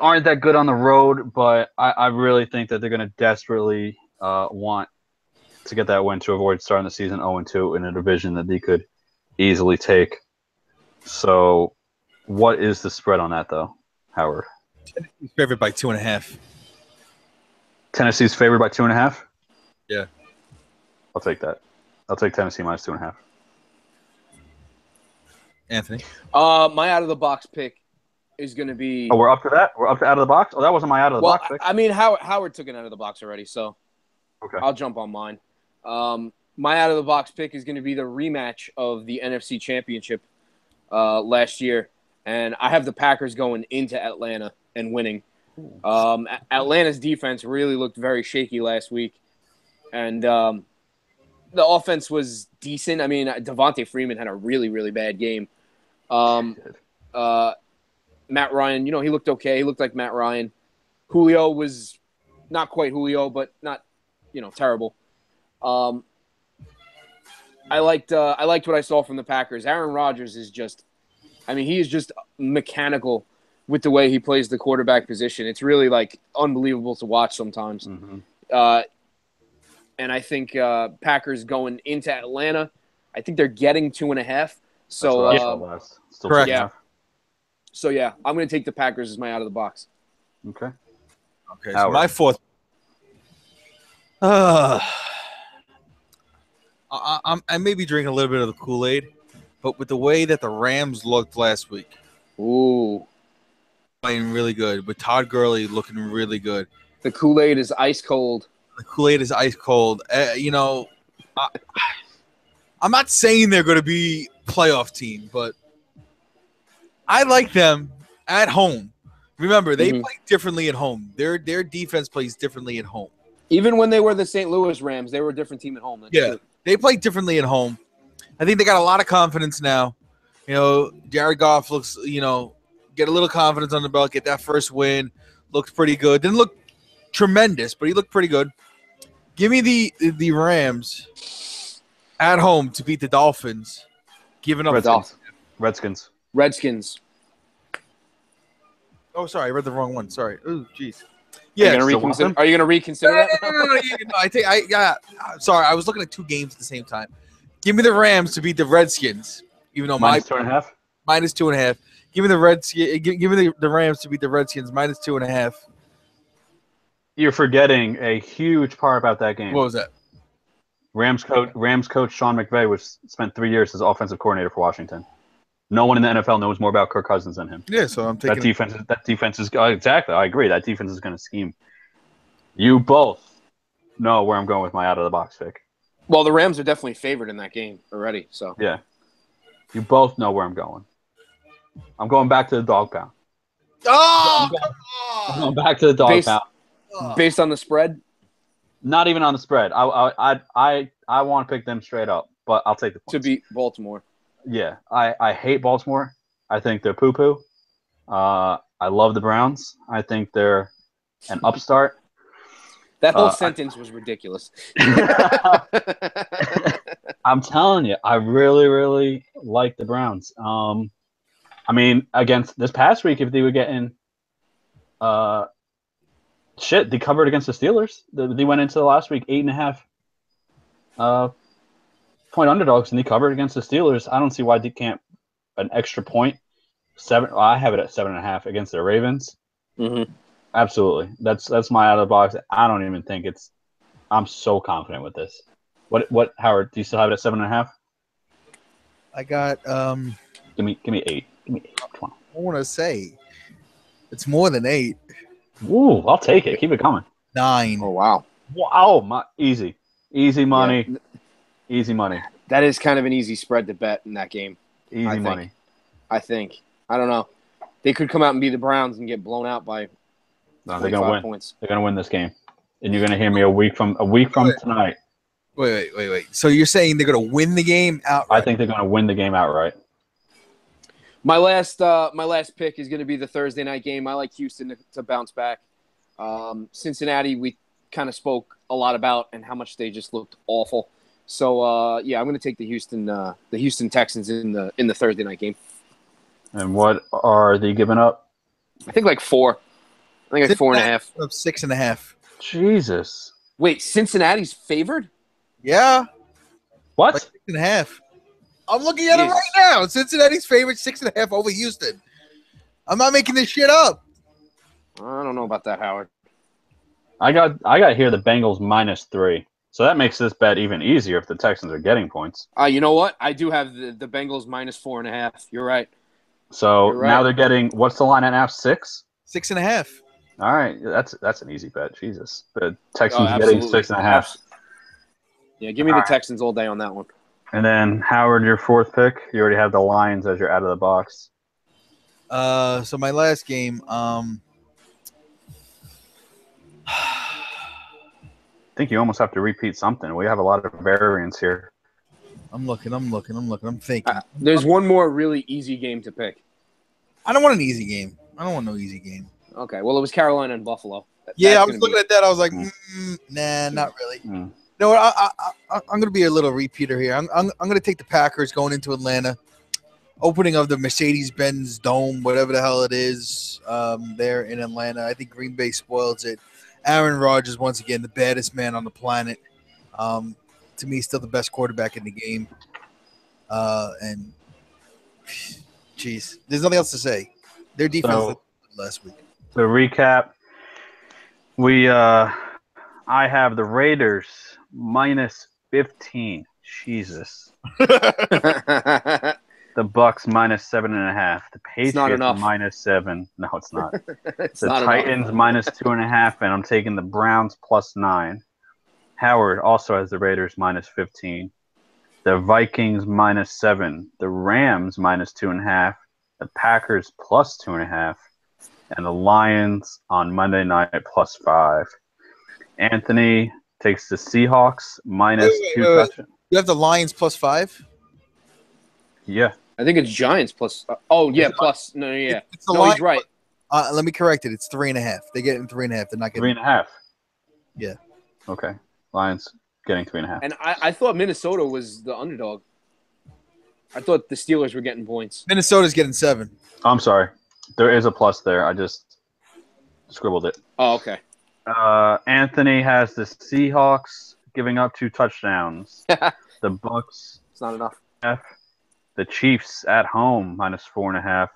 aren't that good on the road, but I really think that they're going to desperately want to get that win to avoid starting the season 0-2 in a division that they could easily take. So, what is the spread on that, though, Howard? Tennessee's favored by 2.5. Tennessee's favored by 2.5? Yeah. I'll take that. I'll take Tennessee -2.5. Anthony? My out-of-the-box pick is going to be... Oh, we're up to that? We're up to out of the box? Oh, that wasn't my out-of-the-box pick. I mean, Howard took it out of the box already, so okay. I'll jump on mine. My out-of-the-box pick is going to be the rematch of the NFC Championship last year, and I have the Packers going into Atlanta and winning. Atlanta's defense really looked very shaky last week, and the offense was decent. I mean, Devontae Freeman had a really, really bad game. Matt Ryan, he looked okay. He looked like Matt Ryan. Julio was not quite Julio, but not, terrible. I liked what I saw from the Packers. Aaron Rodgers is he is just mechanical with the way he plays the quarterback position. It's really unbelievable to watch sometimes. Mm-hmm. And I think Packers going into Atlanta, I think they're getting 2.5. So Still correct. Yeah. So yeah, I'm going to take the Packers as my out of the box. Okay. Okay. Howard. So my fourth. I'm I may be drinking a little bit of the Kool-Aid, but with the way that the Rams looked last week, playing really good, with Todd Gurley looking really good. The Kool-Aid is ice cold. The Kool-Aid is ice cold. I'm not saying they're going to be a playoff team, but I like them at home. Remember, they play differently at home. Their defense plays differently at home. Even when they were the St. Louis Rams, they were a different team at home. That's true. They play differently at home. I think they got a lot of confidence now. Jared Goff looks, get a little confidence on the belt, get that first win. Looked pretty good. Didn't look tremendous, but he looked pretty good. Give me the Rams at home to beat the Dolphins. Giving up Redskins. Oh, sorry, I read the wrong one. Sorry. Oh, jeez. Yeah. Are you going to reconsider that? No. Sorry, I was looking at two games at the same time. Give me the Rams to beat the Redskins, even though minus 2.5. Minus 2.5. Give me the Rams to beat the Redskins minus 2.5. You're forgetting a huge part about that game. What was that? Rams coach Sean McVay spent 3 years as offensive coordinator for Washington. No one in the NFL knows more about Kirk Cousins than him. Yeah, so I'm thinking that defense is exactly. I agree. That defense is going to scheme. You both know where I'm going with my out of the box pick. Well, the Rams are definitely favored in that game already. So yeah, you both know where I'm going. I'm going back to the dog pound. Oh, I'm going back to the dog pound. Based on the spread? Not even on the spread. I want to pick them straight up, but I'll take the points. To beat Baltimore. Yeah, I hate Baltimore. I think they're poo-poo. I love the Browns. I think they're an upstart. That whole sentence was ridiculous. I'm telling you, I really, really like the Browns. Against this past week, if they were getting they covered against the Steelers. They went into the last week 8.5 point underdogs, and they covered against the Steelers. I don't see why they can't an extra point. I have it at 7.5 against the Ravens. Mm-hmm. Absolutely, that's my out of the box. I don't even think it's. I'm so confident with this. What Howard? Do you still have it at 7.5? I got Give me 8. Give me 8. Come on. I want to say it's more than 8. Ooh, I'll take it. Keep it coming. 9. Oh wow. Wow, easy money. Yeah. Easy money. That is kind of an easy spread to bet in that game. Easy money. I think. I don't know. They could come out and be the Browns and get blown out by. No, they're gonna win. Points. They're gonna win this game, and you're gonna hear me a week from tonight. Wait. So you're saying they're gonna win the game outright? I think they're gonna win the game outright. My last pick is gonna be the Thursday night game. I like Houston to bounce back. Cincinnati, we kind of spoke a lot about and how much they just looked awful. So I'm going to take the Houston Texans in the Thursday night game. And what are they giving up? I think like 4. I think like 4.5. 6.5. Jesus. Wait, Cincinnati's favored? Yeah. What? Like 6.5. I'm looking at it right now. Cincinnati's favored 6.5 over Houston. I'm not making this shit up. I don't know about that, Howard. I got here the Bengals -3. So that makes this bet even easier if the Texans are getting points. You know what? I do have the Bengals -4.5. You're right. So now they're getting – what's the line at now? 6? 6.5. All right. That's an easy bet. Jesus. The Texans getting 6.5. Yeah, give me the Texans all day on that one. And then, Howard, your fourth pick. You already have the Lions as your out of the box. So my last game I think you almost have to repeat something. We have a lot of variance here. I'm looking. I'm thinking. There's one more really easy game to pick. I don't want an easy game. I don't want no easy game. Okay. Well, it was Carolina and Buffalo. I was looking at that. I was like, nah, not really. No, I'm going to be a little repeater here. I'm going to take the Packers going into Atlanta. Opening of the Mercedes-Benz Dome, whatever the hell it is, there in Atlanta. I think Green Bay spoils it. Aaron Rodgers, once again, the baddest man on the planet. To me, still the best quarterback in the game. And, jeez, there's nothing else to say. Their defense last week. To recap, I have the Raiders -15 Jesus. It's The Bucks minus 7.5. The Patriots not enough. minus 7. No, it's not. It's The not Titans enough. minus 2.5, and I'm taking the Browns plus 9. Howard also has the Raiders minus 15. The Vikings minus 7. The Rams minus 2.5. The Packers plus 2.5. And the Lions on Monday night plus 5. Anthony takes the Seahawks minus 2 touchdowns. You have the Lions plus 5? Yeah. I think it's Giants plus. Plus. No, yeah. It's the No, Lions. he's right. Let me correct it. It's 3.5. They get it in 3.5. They're not getting 3.5. Yeah. Okay. Lions getting 3.5. And I thought Minnesota was the underdog. I thought the Steelers were getting points. Minnesota's getting 7. I'm sorry. There is a plus there. I just scribbled it. Oh, okay. Anthony has the Seahawks giving up 2 touchdowns. The Bucks. It's not enough. The Chiefs at home minus 4.5.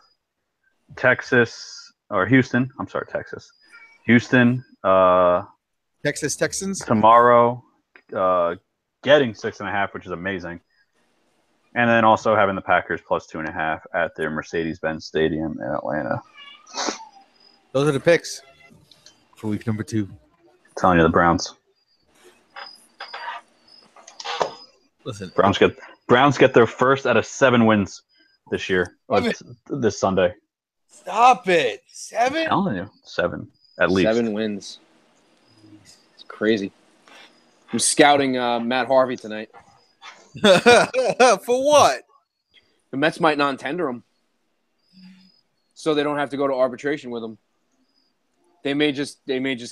Houston. I'm sorry, Texas. Houston. Texas Texans Tomorrow, getting 6.5, which is amazing. And then also having the Packers plus 2.5 at their Mercedes-Benz Stadium in Atlanta. Those are the picks for week number 2. I'm telling you, the Browns. Listen, Browns get their first out of 7 wins this year. This Sunday. Stop it. 7? I'm telling you, 7 at least. 7 wins. It's crazy. I'm scouting Matt Harvey tonight. For what? The Mets might non-tender him, so they don't have to go to arbitration with him. They may just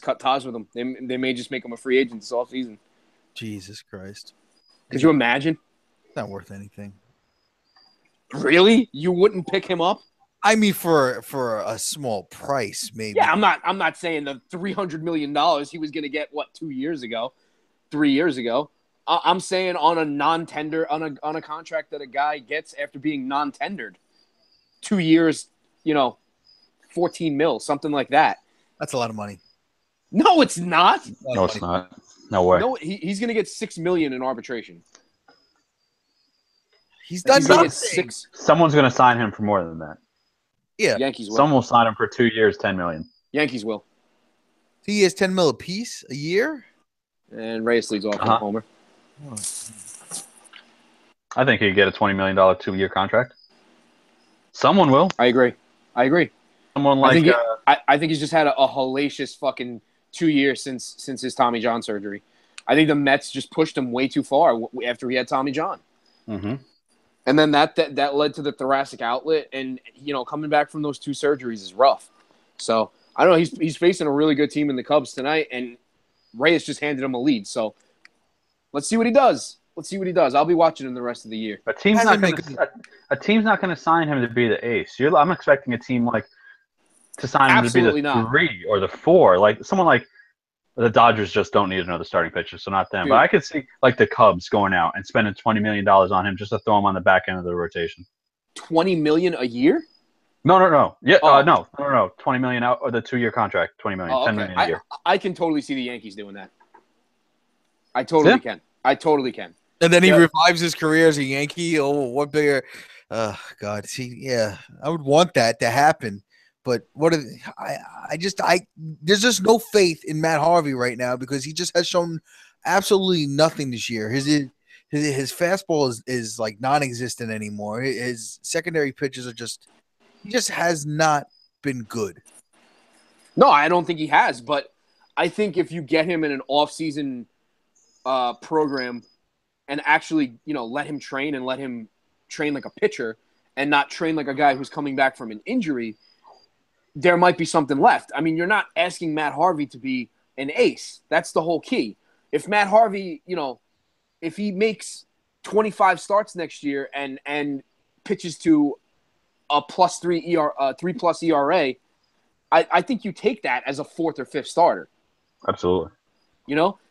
cut ties with him. They may just make him a free agent this offseason. Jesus Christ. Could you imagine? It's not worth anything. Really? You wouldn't pick him up? I mean, for a small price, maybe. Yeah, I'm not saying the $300 million he was going to get 3 years ago. I'm saying on a non-tender on a contract that a guy gets after being non-tendered, 2 years, 14 mil, something like that. That's a lot of money. No, it's not. No, it's not. No way. No, he's going to get $6 million in arbitration. He's done nothing. Someone's going to sign him for more than that. Yeah, Yankees will. Someone will sign him for 2 years, $10 million. Yankees will. He has 10 mil a piece a year. And Reyes leads off on a homer. I think he could get a $20 million 2-year contract. Someone will. I agree. Someone like I think he's just had a hellacious fucking 2 years since his Tommy John surgery. I think the Mets just pushed him way too far after he had Tommy John. Mm-hmm. And then that led to the thoracic outlet, and coming back from those 2 surgeries is rough. So I don't know. He's facing a really good team in the Cubs tonight, and Reyes just handed him a lead. So let's see what he does. I'll be watching him the rest of the year. A team's not going to sign him to be the ace. I'm expecting a team to sign him Absolutely to be the not. 3 or the 4. Like someone like the Dodgers just don't need another starting pitcher, so not them. Dude. But I could see the Cubs going out and spending $20 million on him just to throw him on the back end of the rotation. $20 million a year? No. Yeah, Oh. no. $20 million out or the 2-year contract, $20 million, Oh, okay. $10 million a year. I can totally see the Yankees doing that. I totally can. And then he revives his career as a Yankee. Oh, what bigger? God, see, yeah, I would want that to happen. But there's just no faith in Matt Harvey right now because he just has shown absolutely nothing this year. His fastball is like non-existent anymore. His secondary pitches he just has not been good. No, I don't think he has. But I think if you get him in an off-season program and actually, let him train and let him train like a pitcher and not train like a guy who's coming back from an injury, there might be something left. I mean, you're not asking Matt Harvey to be an ace. That's the whole key. If Matt Harvey, if he makes 25 starts next year and pitches to a +3 3+ ERA, I think you take that as a 4th or 5th starter. Absolutely.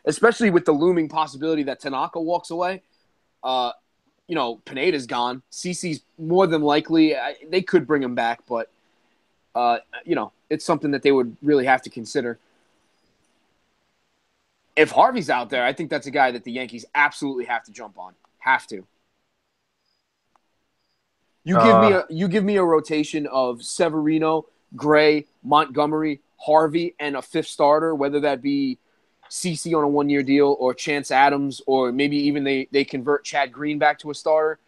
Especially with the looming possibility that Tanaka walks away. Pineda's gone. CeCe's more than likely. They could bring him back, but it's something that they would really have to consider. If Harvey's out there, I think that's a guy that the Yankees absolutely have to jump on. Have to. You give me a rotation of Severino, Gray, Montgomery, Harvey, and a fifth starter, whether that be CC on a 1-year deal or Chance Adams, or maybe even they convert Chad Green back to a starter.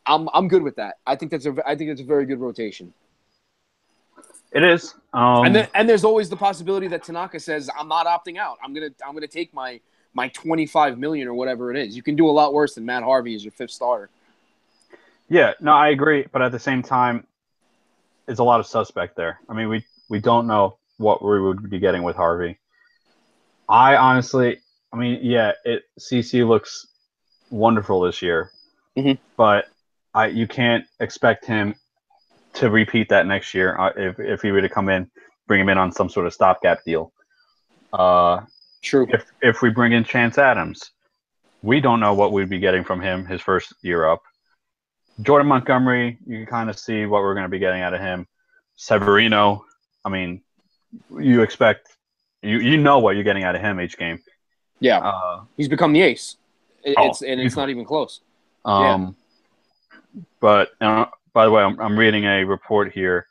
I'm good with that. I think that's a very good rotation. It is. And there's always the possibility that Tanaka says, I'm not opting out. I'm gonna take my $25 million or whatever it is. You can do a lot worse than Matt Harvey as your fifth starter. Yeah, no, I agree, but at the same time, it's a lot of suspect there. I mean, we don't know what we would be getting with Harvey. I honestly, CC looks wonderful this year, but you can't expect him to repeat that next year if he were to come in, bring him in on some sort of stopgap deal. True. If we bring in Chance Adams, we don't know what we'd be getting from him his first year up. Jordan Montgomery, you can kind of see what we're going to be getting out of him. Severino, I mean, you expect you know what you're getting out of him each game. Yeah, he's become the ace. It's not even close. But by the way, I'm reading a report here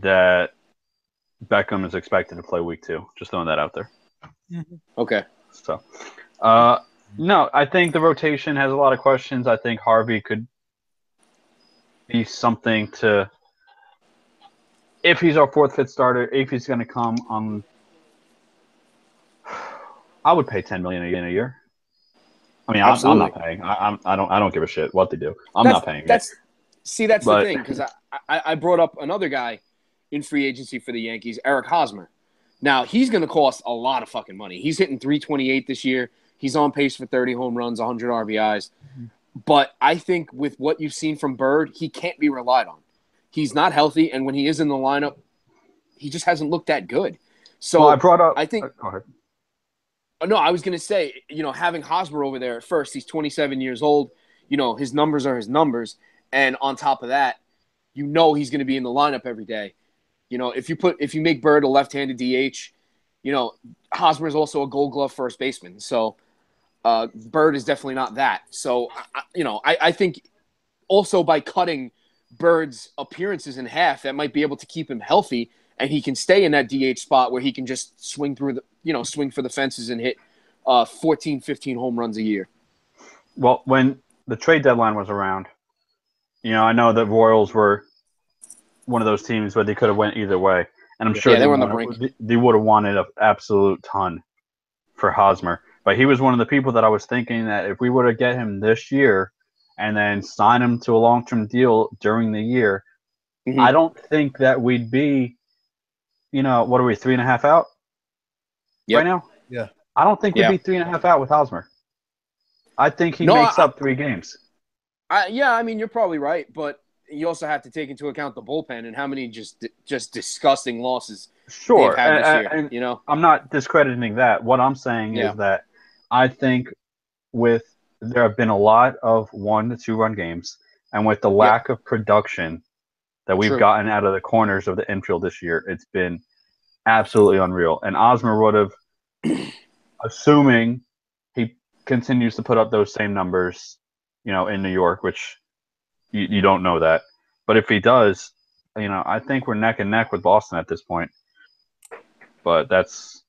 that Beckham is expected to play week 2. Just throwing that out there. Okay. So, no, I think the rotation has a lot of questions. I think Harvey could be something to, if he's our 4th, 5th starter, if he's going to come on, I would pay $10 million a year. I mean, I'm not paying. I don't give a shit what they do. I'm not paying. That's the thing, because I brought up another guy in free agency for the Yankees, Eric Hosmer. Now, he's going to cost a lot of fucking money. He's hitting .328 this year. He's on pace for 30 home runs, 100 RBIs. But I think with what you've seen from Bird, he can't be relied on. He's not healthy, and when he is in the lineup, he just hasn't looked that good. So I brought up. I think. Go ahead. No, I was going to say, having Hosmer over there at first, he's 27 years old. His numbers are his numbers, and on top of that, he's going to be in the lineup every day. If you make Bird a left-handed DH, Hosmer is also a Gold Glove first baseman. So. Bird is definitely not that. So, I think also by cutting Bird's appearances in half, that might be able to keep him healthy, and he can stay in that DH spot where he can just swing for the fences and hit 14, 15 home runs a year. Well, when the trade deadline was around, I know that Royals were one of those teams where they could have went either way, and I'm sure they were on the brink. They would have wanted an absolute ton for Hosmer. But he was one of the people that I was thinking that if we were to get him this year and then sign him to a long-term deal during the year, I don't think that we'd be, what are we, 3.5 out right now? Yeah. I don't think we'd be 3.5 out with Hosmer. I think he makes up 3 games. You're probably right, but you also have to take into account the bullpen and how many just disgusting losses they've had this year. I'm not discrediting that. What I'm saying is that I think there have been a lot of 1 to 2 run games, and with the lack of production that we've gotten out of the corners of the infield this year, it's been absolutely unreal. And Hosmer would have, assuming he continues to put up those same numbers, in New York, which you don't know that. But if he does, I think we're neck and neck with Boston at this point. But that's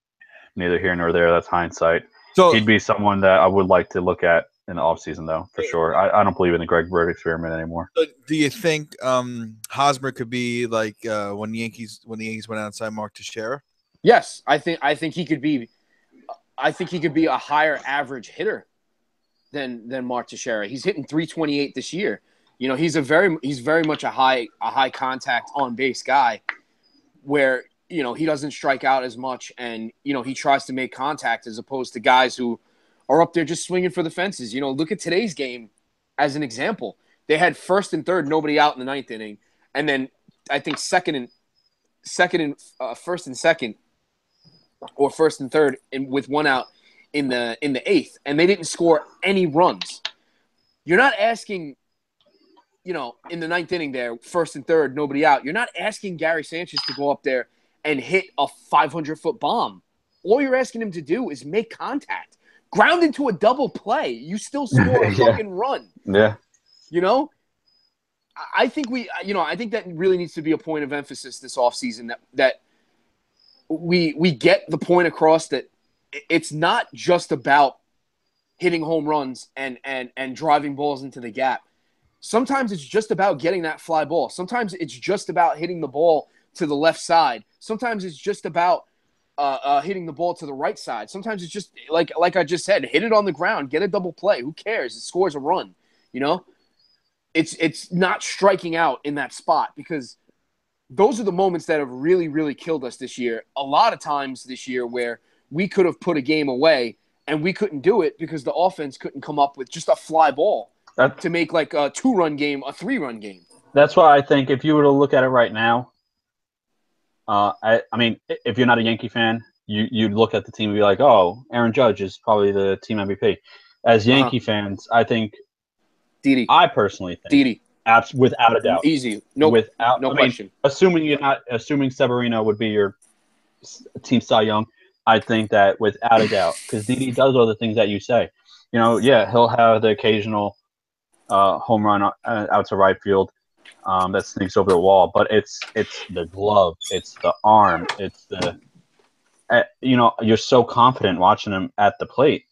neither here nor there. That's hindsight. So he'd be someone that I would like to look at in the offseason, though, for sure. I don't believe in the Greg Bird experiment anymore. So do you think Hosmer could be like when the Yankees went out and signed Mark Teixeira? Yes, I think he could be. I think he could be a higher average hitter than Mark Teixeira. He's hitting .328 this year. He's very much a high contact on base guy, where he doesn't strike out as much, and he tries to make contact as opposed to guys who are up there just swinging for the fences. Look at today's game as an example. They had first and third, nobody out in the 9th inning, and then I think first and second, or first and third, with 1 out in the 8th, and they didn't score any runs. You're not asking. In the 9th inning there, first and third, nobody out. You're not asking Gary Sanchez to go up there and hit a 500-foot bomb. All you're asking him to do is make contact. ground into a double play. You still score a fucking run. Yeah. You know? I think I think that really needs to be a point of emphasis this offseason that we get the point across that it's not just about hitting home runs and driving balls into the gap. Sometimes it's just about getting that fly ball. Sometimes it's just about hitting the ball to the left side. Sometimes it's just about hitting the ball to the right side. Sometimes it's just like I just said, hit it on the ground, get a double play. Who cares? It scores a run. You know? It's not striking out in that spot because those are the moments that have really, really killed us this year. A lot of times this year where we could have put a game away and we couldn't do it because the offense couldn't come up with just a fly ball to make like a 2-run game, a 3-run game. That's why I think if you were to look at it right now, I mean, if you're not a Yankee fan, you'd look at the team and be like, oh, Aaron Judge is probably the team MVP. As Yankee fans, I think Didi. I personally think Didi. Without a doubt. Easy. No question. Assuming Severino would be your team Cy Young, I think that without a doubt, because Didi does all the things that you say. You know, yeah, he'll have the occasional home run out to right field that sneaks over the wall, but it's the glove, it's the arm, it's the you're so confident watching him at the plate.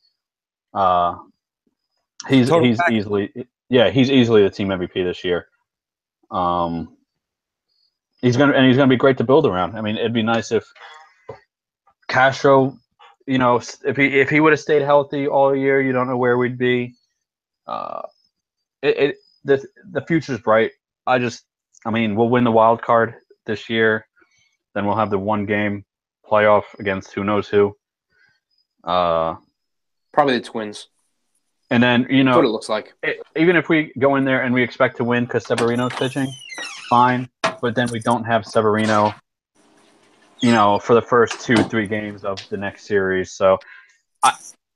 He's easily the team MVP this year. He's gonna be great to build around. I mean, it'd be nice if Castro, if he would have stayed healthy all year, you don't know where we'd be. The future's bright. We'll win the wild card this year. Then we'll have the 1-game playoff against who knows who. Probably the Twins. And then, That's what it looks like. Even if we go in there and we expect to win because Severino's pitching, fine. But then we don't have Severino, for the first 2-3 games of the next series. So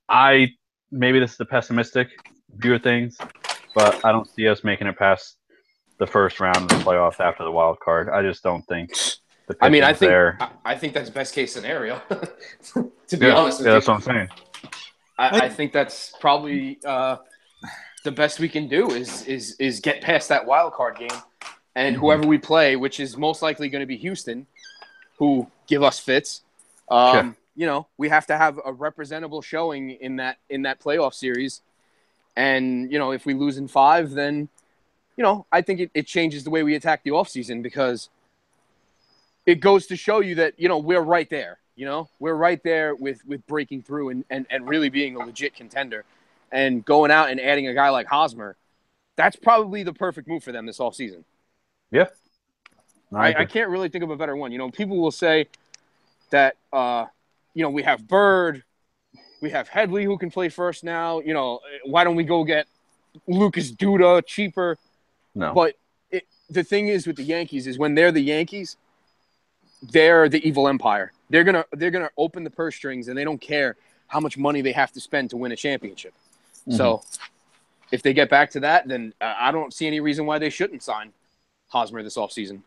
I maybe this is the pessimistic view of things, but I don't see us making it past the first round of the playoffs after the wild card. I just don't think the pitching's there. I think that's best case scenario, to be honest with you. Yeah, that's what I'm saying. I think that's probably the best we can do is get past that wild card game, and whoever we play, which is most likely going to be Houston, who give us fits. We have to have a representable showing in that playoff series, and if we lose in 5, then I think it changes the way we attack the offseason because it goes to show you that we're right there. We're right there with breaking through and really being a legit contender and going out and adding a guy like Hosmer. That's probably the perfect move for them this offseason. Yeah. I can't really think of a better one. People will say that, we have Bird, we have Headley who can play first now. Why don't we go get Lucas Duda cheaper? No. But the thing is with the Yankees is when they're the Yankees, they're the evil empire. They're gonna open the purse strings, and they don't care how much money they have to spend to win a championship. Mm-hmm. So, if they get back to that, then I don't see any reason why they shouldn't sign Hosmer this offseason.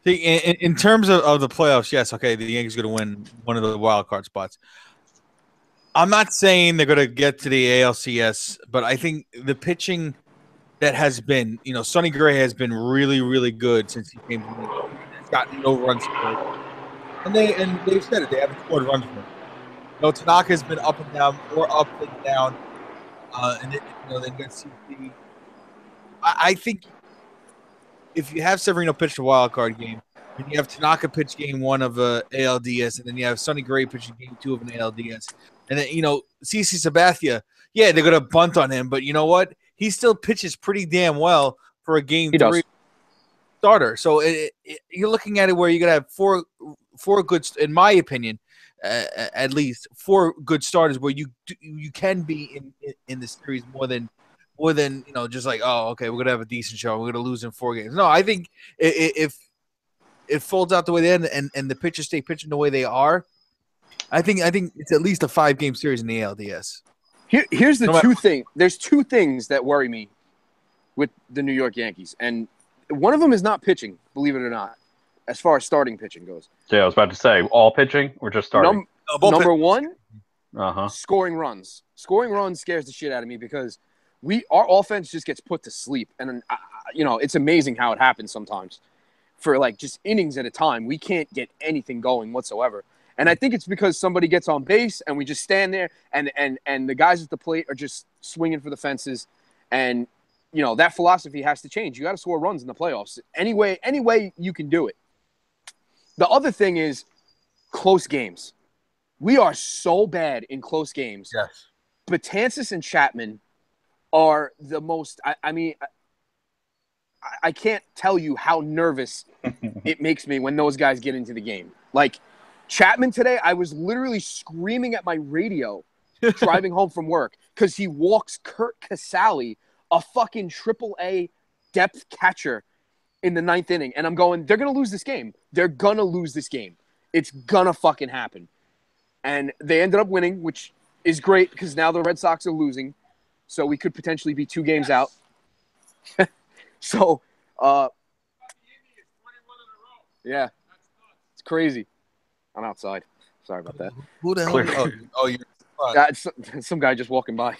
In terms of the playoffs, yes, okay, the Yankees are going to win one of the wild card spots. I'm not saying they're going to get to the ALCS, but I think the pitching that has been, Sonny Gray has been really, really good since he came to the league. He's gotten no runs scored. And they've said it. They haven't scored runs for him. Tanaka's been up and down, more up than down. And then get CP. I think if you have Severino pitch the wild card game, and you have Tanaka pitch game 1 of ALDS, and then you have Sonny Gray pitching game 2 of an ALDS, and then CC Sabathia, yeah, they're gonna bunt on him, but you know what? He still pitches pretty damn well for a game 3 starter. So you're looking at it where you're gonna have four good, in my opinion, at least 4 good starters where you can be in this series more than just like, oh, okay, we're gonna have a decent show, we're gonna lose in 4 games. No, I think if it folds out the way they end and the pitchers stay pitching the way they are, I think it's at least a 5-game series in the ALDS. Here's the two things. There's 2 things that worry me with the New York Yankees, and one of them is not pitching, believe it or not, as far as starting pitching goes. Yeah, I was about to say, all pitching or just starting? Number one Scoring runs. Scoring runs scares the shit out of me because our offense just gets put to sleep. And, it's amazing how it happens sometimes. For, like, just innings at a time, we can't get anything going whatsoever. And I think it's because somebody gets on base and we just stand there and the guys at the plate are just swinging for the fences. And, that philosophy has to change. You got to score runs in the playoffs. Any way you can do it. The other thing is close games. We are so bad in close games. Yes. Betances and Chapman are the most – I can't tell you how nervous it makes me when those guys get into the game. Like, Chapman today, I was literally screaming at my radio driving home from work because he walks Kurt Casale, a fucking AAA depth catcher, in the 9th inning. And I'm going, they're going to lose this game. They're going to lose this game. It's going to fucking happen. And they ended up winning, which is great because now the Red Sox are losing. So we could potentially be 2 games out. So, yeah, it's crazy. I'm outside. Sorry about that. Who the hell? Oh, you're. That's some guy just walking by.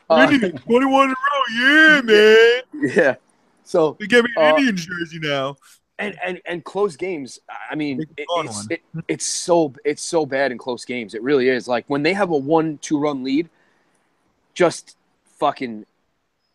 21 in a row, yeah, man. Yeah. So they gave me an Indians jersey now. And close games. I mean, it's so bad in close games. It really is. Like when they have a 1-2 run lead, just fucking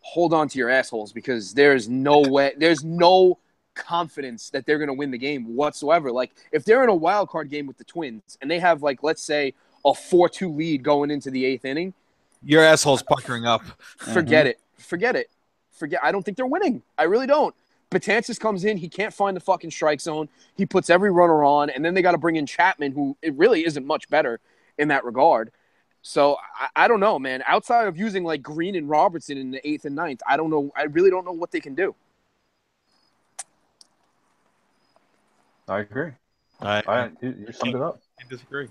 hold on to your assholes because there's no way, there's no confidence that they're going to win the game whatsoever. Like if they're in a wild card game with the Twins and they have, like, let's say a 4-2 lead going into the 8th inning, your asshole's puckering up. Forget it. I don't think they're winning. I really don't. Betances comes in. He can't find the fucking strike zone. He puts every runner on, and then they got to bring in Chapman, who it really isn't much better in that regard. So I don't know, man. Outside of using like Green and Robertson in the 8th and 9th, I don't know. I really don't know what they can do. I agree. You summed it up. I disagree.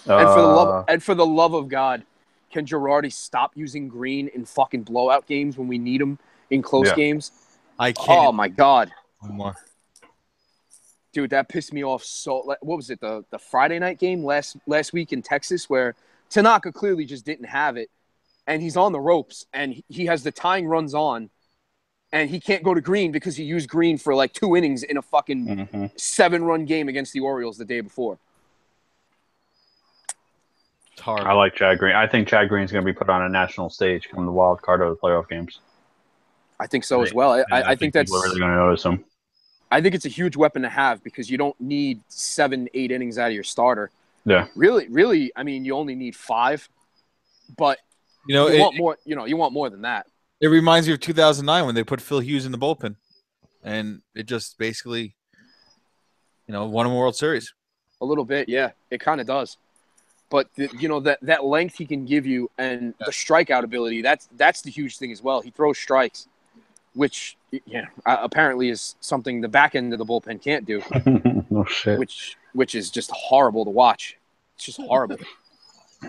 And for the love of God, can Girardi stop using Green in fucking blowout games when we need him in close games? I can't. Oh my God. One more. Dude, that pissed me off so. What was it? The Friday night game last week in Texas where Tanaka clearly just didn't have it, and he's on the ropes, and he has the tying runs on, and he can't go to Green because he used Green for like 2 innings in a fucking 7-run game against the Orioles the day before. It's hard. I like Chad Green. I think Chad Green's going to be put on a national stage come the wild card of the playoff games. I think so as well. I think that's people are really going to notice him. I think it's a huge weapon to have because you don't need 7-8 innings out of your starter. Yeah. Really, I mean, you only need 5, but you want more. You want more than that. It reminds me of 2009 when they put Phil Hughes in the bullpen, and it just basically, won a World Series. A little bit, yeah, it kind of does. But that length he can give you and the strikeout ability, that's the huge thing as well. He throws strikes, which apparently is something the back end of the bullpen can't do. Oh shit! Which is just horrible to watch. It's just horrible.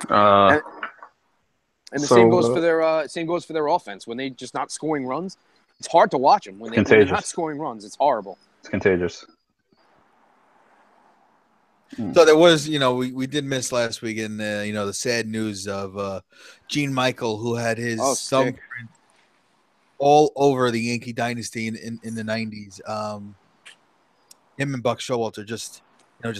And the same goes for their offense. When they just not scoring runs, it's hard to watch them. When they're not scoring runs, it's horrible. It's contagious. So there was, we did miss last week in the sad news of Gene Michael, who had his thumbprint all over the Yankee dynasty in the 90s. Him and Buck Showalter just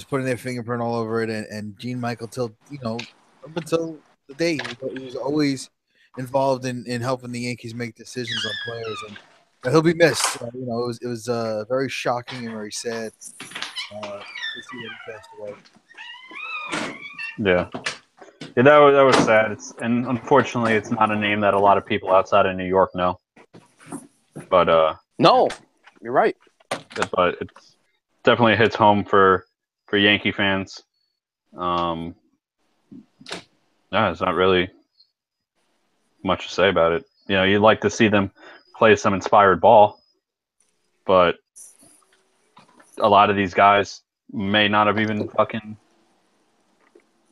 putting their fingerprint all over it, and Gene Michael up until the day he was always involved in helping the Yankees make decisions on players, and he'll be missed. It was very shocking and very sad. To see that he passed away. Yeah, that was sad. And unfortunately, it's not a name that a lot of people outside of New York know. But no, you're right. But it definitely hits home for Yankee fans. There's not really much to say about it. You'd like to see them play some inspired ball, but a lot of these guys may not have even fucking,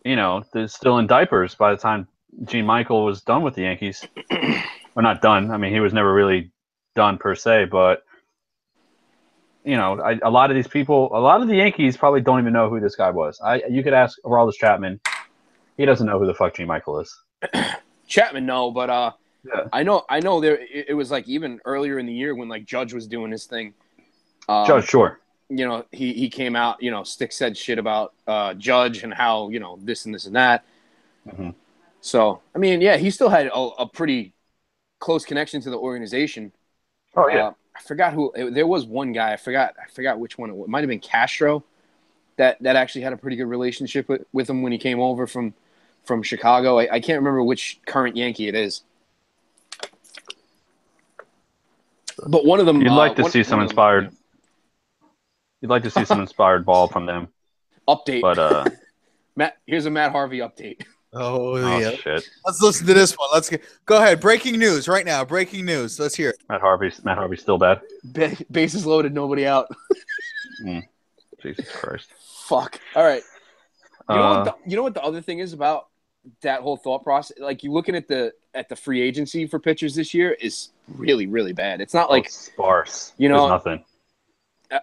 they're still in diapers by the time Gene Michael was done with the Yankees. Well, not done. I mean, he was never really done per se, but, a lot of these people, a lot of the Yankees probably don't even know who this guy was. You could ask Aroldis Chapman, He doesn't know who the fuck G. Michael is. Chapman, no, but Yeah. I know there. It was like even earlier in the year when like Judge was doing his thing. Judge, sure. You know, he came out. You know, Stick said shit about Judge and how this and this and that. Mm-hmm. So I mean, yeah, he still had a pretty close connection to the organization. Oh yeah. I forgot who. There was one guy. I forgot which one. It might have been Castro. That actually had a pretty good relationship with him when he came over from Chicago. I can't remember which current Yankee it is. But one of them. You'd like to see some inspired. You'd like to see some inspired ball from them. Update. But here's a Matt Harvey update. Oh yeah. yeah. Shit. Let's listen to this one. Go ahead. Breaking news right now. Breaking news. Let's hear it. Matt Harvey's still bad. Bases loaded, nobody out. Jesus Christ. Fuck. All right. You know what the other thing is about that whole thought process? Like, you looking at the free agency for pitchers this year is really, really bad. It's not like sparse. There's nothing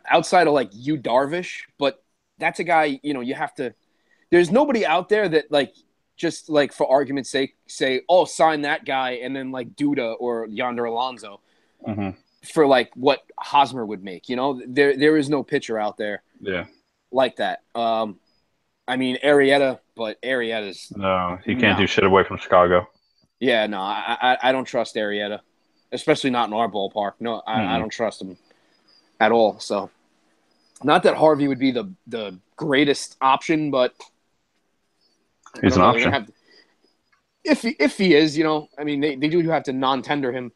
outside of like Yu Darvish, but that's a guy. You have to. There's nobody out there that like just like for argument's sake say, oh, sign that guy, and then like Duda or Yonder Alonso for like what Hosmer would make. There is no pitcher out there. Yeah. Like that. I mean, Arrieta, but Arrieta's... No, he can't do shit away from Chicago. Yeah, no, I don't trust Arrieta, especially not in our ballpark. No, I don't trust him at all. So, not that Harvey would be the greatest option, but... He's an option. If he is, I mean, they do have to non-tender him,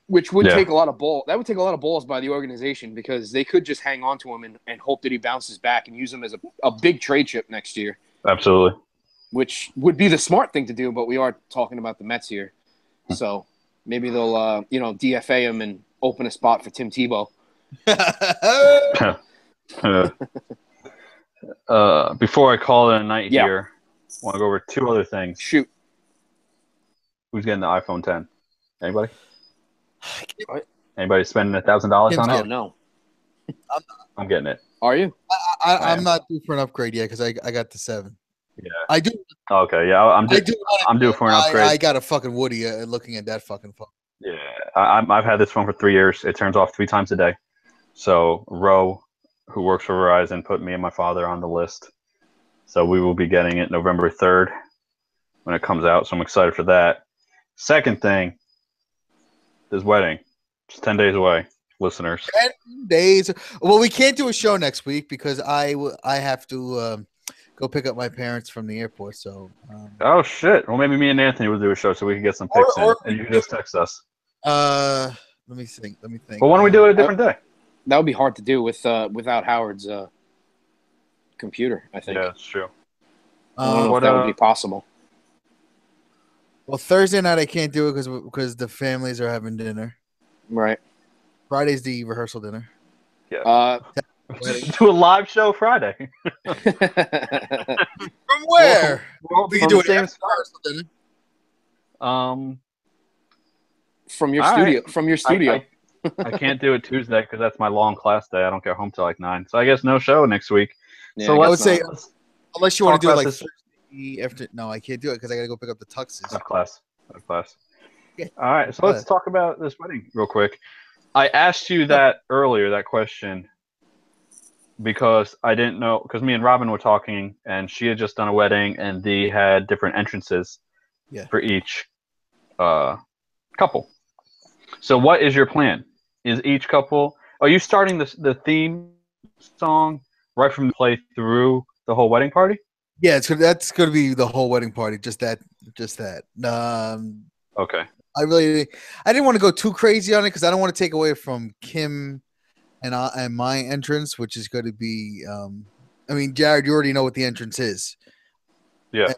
which would take a lot of balls. That would take a lot of balls by the organization because they could just hang on to him and hope that he bounces back and use him as a big trade chip next year. Absolutely. Which would be the smart thing to do, but we are talking about the Mets here. So maybe they'll, DFA him and open a spot for Tim Tebow. Before I call it a night here, I want to go over two other things. Shoot. Who's getting the iPhone 10? Anybody? Anybody spending $1,000 on it? Oh, no. I'm getting it. Are you? I'm not due for an upgrade yet because I got the 7. Yeah. I do. Okay, yeah. I'm due for an upgrade. I got a fucking Woody looking at that fucking phone. Yeah. I've had this phone for 3 years. It turns off 3 times a day. So, Ro, who works for Verizon, put me and my father on the list. So, we will be getting it November 3rd when it comes out. So, I'm excited for that. Second thing, this wedding. It's 10 days away, listeners. 10 days. Well, we can't do a show next week because I have to go pick up my parents from the airport. So. Oh shit! Well, maybe me and Anthony will do a show so we can get some pics in, and you can just text us. Let me think. Well, why don't we do it a different day? That would be hard to do without Howard's computer. I think. Yeah, that's true. I don't know if that would be possible. Well, Thursday night I can't do it because the families are having dinner. Right. Friday's the rehearsal dinner. Yeah. Do a live show Friday. From where? We can do it rehearsal dinner. From your studio. From your studio. I can't do it Tuesday because that's my long class day. I don't get home till like 9. So I guess no show next week. Yeah, so I would say unless you want to do it like Thursday after. No, I can't do it because I got to go pick up the tuxes. I have class. Okay. All right, so let's talk about this wedding real quick. I asked you that earlier, that question, because I didn't know, because me and Robin were talking, and she had just done a wedding, and they had different entrances for each couple. So what is your plan? Is each couple, are you starting the theme song right from the play through the whole wedding party? Yeah, that's going to be the whole wedding party, just that. Okay. I didn't want to go too crazy on it because I don't want to take away from Kim and my entrance, which is going to be. I mean, Jared, you already know what the entrance is. Yeah. And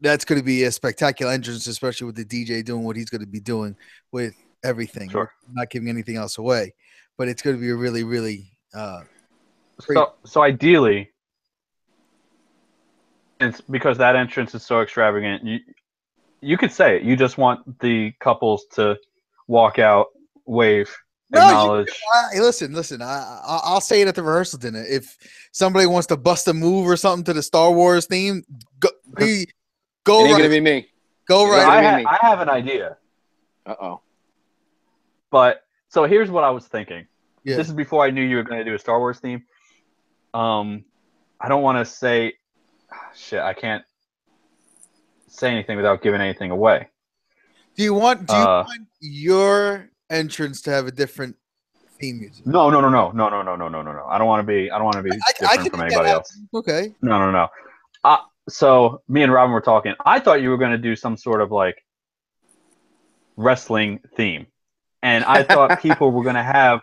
that's going to be a spectacular entrance, especially with the DJ doing what he's going to be doing with everything. Sure. I'm not giving anything else away, but it's going to be a really, really. So ideally, it's because that entrance is so extravagant. You could say it. You just want the couples to walk out, wave, acknowledge. Listen. I'll say it at the rehearsal dinner. If somebody wants to bust a move or something to the Star Wars theme, Go It ain't right. gonna be me. Go right. I have an idea. Uh-oh. But so here's what I was thinking. Yeah. This is before I knew you were going to do a Star Wars theme. I don't want to say shit. I can't say anything without giving anything away. Do you want your entrance to have a different theme music? No. I don't want to be different from anybody else. Okay. No. So me and Robin were talking. I thought you were going to do some sort of like wrestling theme, and I thought people were going to have.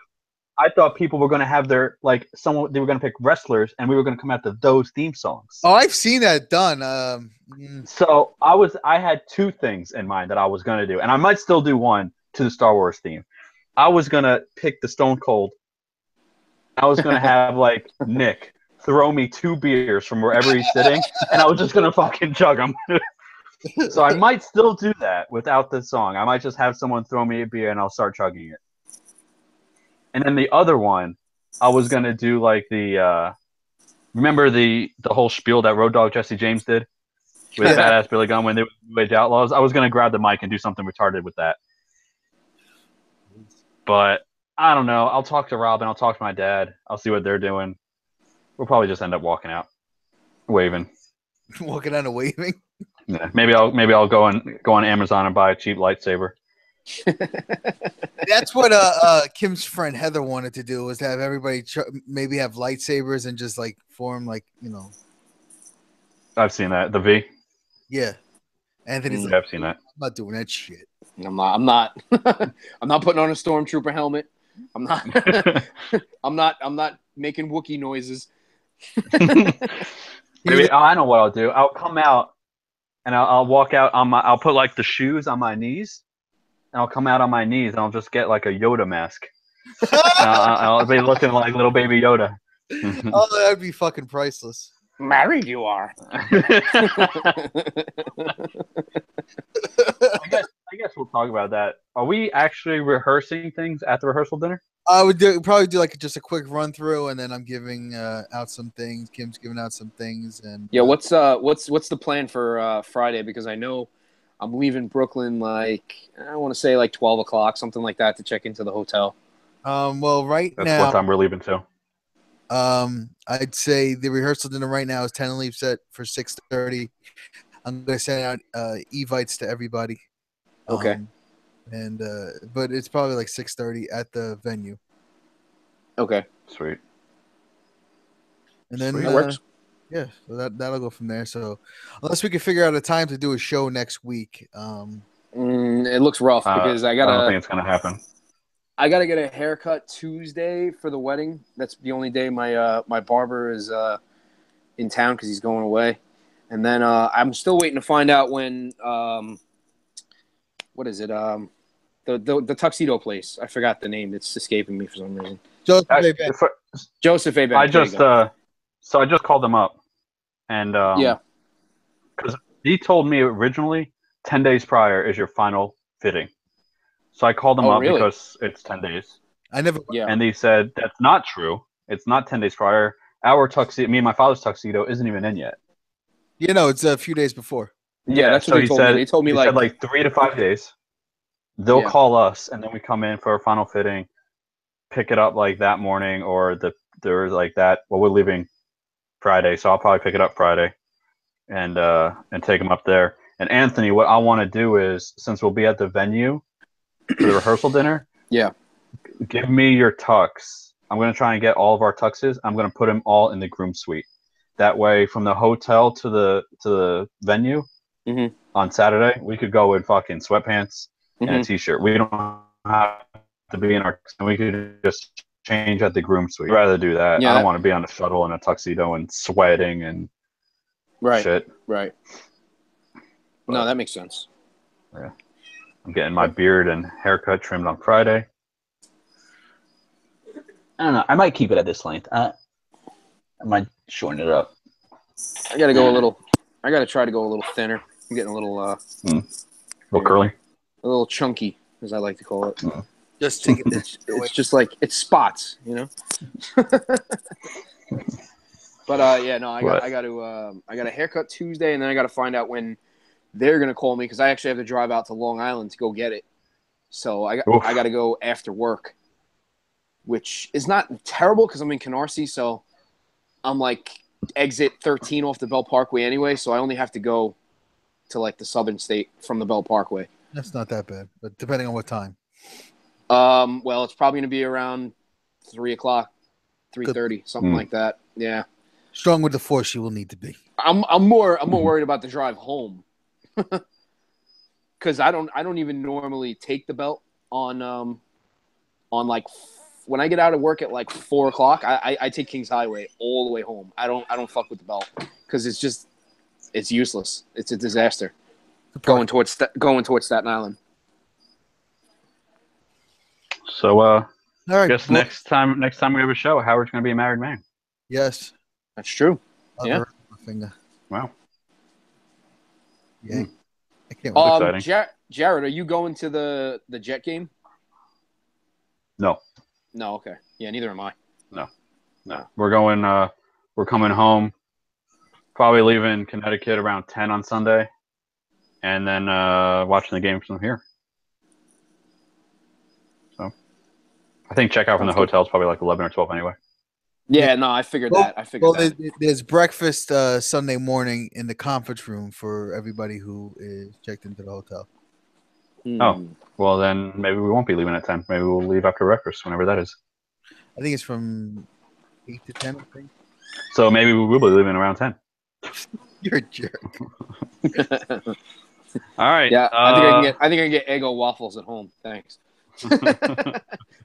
I thought people were going to have their like someone. They were going to pick wrestlers, and we were going to come out to those theme songs. Oh, I've seen that done. So I had two things in mind that I was going to do, and I might still do one to the Star Wars theme. I was going to pick the Stone Cold. I was going to have like Nick throw me 2 beers from wherever he's sitting, and I was just going to fucking chug them. So I might still do that without the song. I might just have someone throw me a beer, and I'll start chugging it. And then the other one, I was going to do like the remember the whole spiel that Road Dogg Jesse James did with Badass Billy Gunn when they were New Age Outlaws? I was going to grab the mic and do something retarded with that. But I don't know. I'll talk to Robin. I'll talk to my dad. I'll see what they're doing. We'll probably just end up walking out, waving. Walking out and waving? Yeah, maybe I'll go on Amazon and buy a cheap lightsaber. That's what Kim's friend Heather wanted to do, was to have everybody maybe have lightsabers and just like form like, you know. I've seen that. The V. Yeah. Anthony's like, I've seen that. I'm not doing that shit. I'm not I'm not putting on a stormtrooper helmet. I'm not I'm not making Wookiee noises. Maybe I know what I'll do. I'll come out and I'll walk out on I'll put like the shoes on my knees, and I'll come out on my knees and I'll just get like a Yoda mask. I'll be looking like little baby Yoda. Oh, that'd be fucking priceless. Married you are. I guess we'll talk about that. Are we actually rehearsing things at the rehearsal dinner? I would probably do like just a quick run through, and then I'm giving out some things. Kim's giving out some things, and yeah. What's the plan for Friday? Because I know I'm leaving Brooklyn like I want to say like 12 o'clock, something like that, to check into the hotel. Well, That's now what time we're leaving too. I'd say the rehearsal dinner right now is 10 leave set for 6:30. I'm gonna send out evites to everybody. Okay. But it's probably like 6:30 at the venue. Okay. Sweet. And then that works. Yeah, so that'll go from there. So unless we can figure out a time to do a show next week, it looks rough because I don't think it's gonna happen. I gotta get a haircut Tuesday for the wedding. That's the only day my barber is in town because he's going away. And then I'm still waiting to find out when what is it? The tuxedo place. I forgot the name. It's escaping me for some reason. Joseph A. Bennett. So I just called them up, and yeah, because he told me originally 10 days prior is your final fitting. So I called them up really? because it's 10 days. Yeah. And they said that's not true. It's not 10 days prior. Our tuxedo, me and my father's tuxedo, isn't even in yet. You know, it's a few days before. Yeah, that's what he told me. They told me like 3 to 5 days. They'll call us, and then we come in for a final fitting, pick it up like that morning, or there's like that. Well, we're leaving Friday, so I'll probably pick it up Friday, and take them up there. And Anthony, what I want to do is, since we'll be at the venue for the rehearsal dinner, give me your tux. I'm going to try and get all of our tuxes. I'm going to put them all in the groom suite. That way, from the hotel to the venue on Saturday, we could go in fucking sweatpants and a t-shirt. We don't have to be in our. We could just change at the groom suite. I'd rather do that. I don't want to be on a shuttle in a tuxedo and sweating and shit. Right. But, no, that makes sense. Yeah. I'm getting my beard and haircut trimmed on Friday. I don't know. I might keep it at this length. I might shorten it up. I got to try to go a little thinner. I'm getting a little curly. A little chunky, as I like to call it. Just take it. It's just like it's spots, you know. But yeah, no, I got a haircut Tuesday, and then I got to find out when they're gonna call me because I actually have to drive out to Long Island to go get it. So I got to go after work, which is not terrible because I'm in Canarsie, so I'm like exit 13 off the Bell Parkway anyway. So I only have to go to like the Southern State from the Bell Parkway. That's not that bad, but depending on what time. Well, it's probably gonna be around 3 o'clock, 3:30, something like that. Yeah. Strong with the force, you will need to be. I'm more worried about the drive home. Because I don't even normally take the belt on like when I get out of work at like 4 o'clock. I take Kings Highway all the way home. I don't fuck with the belt because it's useless. It's a disaster going towards Staten Island. So all right, I guess next time we have a show, Howard's going to be a married man. Yes, that's true. Yeah. Wow. Yeah. I can't wait. Exciting. Jared, are you going to the Jet game? No. No, okay. Yeah, neither am I. No. We're going we're coming home, probably leaving Connecticut around 10 on Sunday, and then watching the game from here. So I think checkout from the hotel is probably like 11 or 12 anyway. Yeah, no, I figured that. There's breakfast Sunday morning in the conference room for everybody who is checked into the hotel. Oh, well then maybe we won't be leaving at 10. Maybe we'll leave after breakfast, whenever that is. I think it's from 8 to 10, I think. So maybe we will be leaving around 10. You're a jerk. All right. Yeah, I think I can get Eggo waffles at home. Thanks.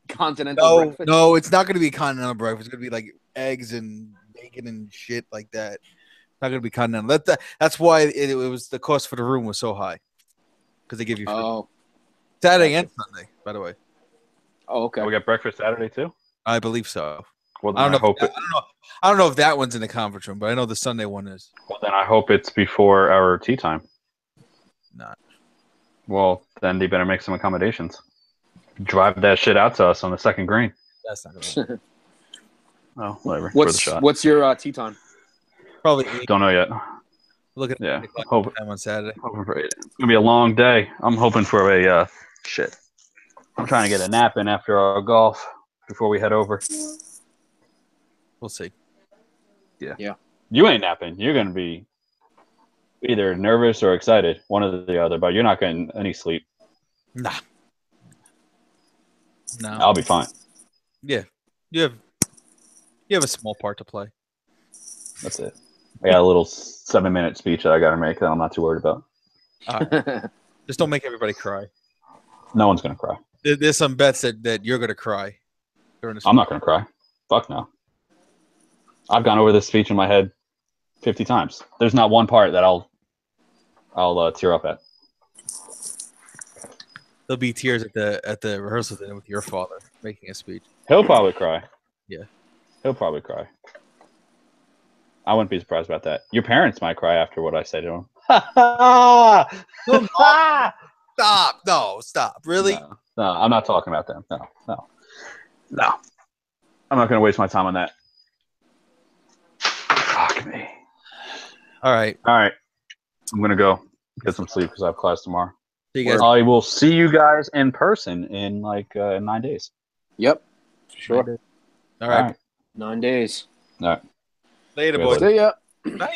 Continental breakfast. No, it's not going to be continental breakfast. It's going to be like eggs and bacon and shit like that. It's not going to be continental. That's why it was the cost for the room was so high because they give you Saturday and Sunday, by the way. Oh, okay. We got breakfast Saturday too. I believe so. Well, I don't know if that one's in the conference room, but I know the Sunday one is. Well, then I hope it's before our tea time. Not. Well, then they better make some accommodations. Drive that shit out to us on the second green. That's not going to Oh, whatever. What's your tea time? Probably 8. Don't know yet. Look at time on Saturday. Hoping for 8. It's gonna be a long day. I'm hoping for a shit. I'm trying to get a nap in after our golf before we head over. We'll see. Yeah. You ain't napping. You're gonna be either nervous or excited, one or the other. But you're not getting any sleep. Nah. No. I'll be fine. Yeah. You have a small part to play. That's it. I got a little 7-minute speech that I got to make that I'm not too worried about. Just don't make everybody cry. No one's going to cry. There's some bets that you're going to cry. I'm not going to cry. Fuck no. I've gone over this speech in my head 50 times. There's not one part that I'll tear up at. There'll be tears at the rehearsal dinner with your father making a speech. He'll probably cry. Yeah. He'll probably cry. I wouldn't be surprised about that. Your parents might cry after what I say to them. Stop. No, stop. Really? No, I'm not talking about them. No. I'm not going to waste my time on that. Fuck me. All right. I'm going to go get some sleep because I have class tomorrow. See you guys. I will see you guys in person in 9 days. Yep. Sure. All right. 9 days. All right. Later, boys. See ya. Bye.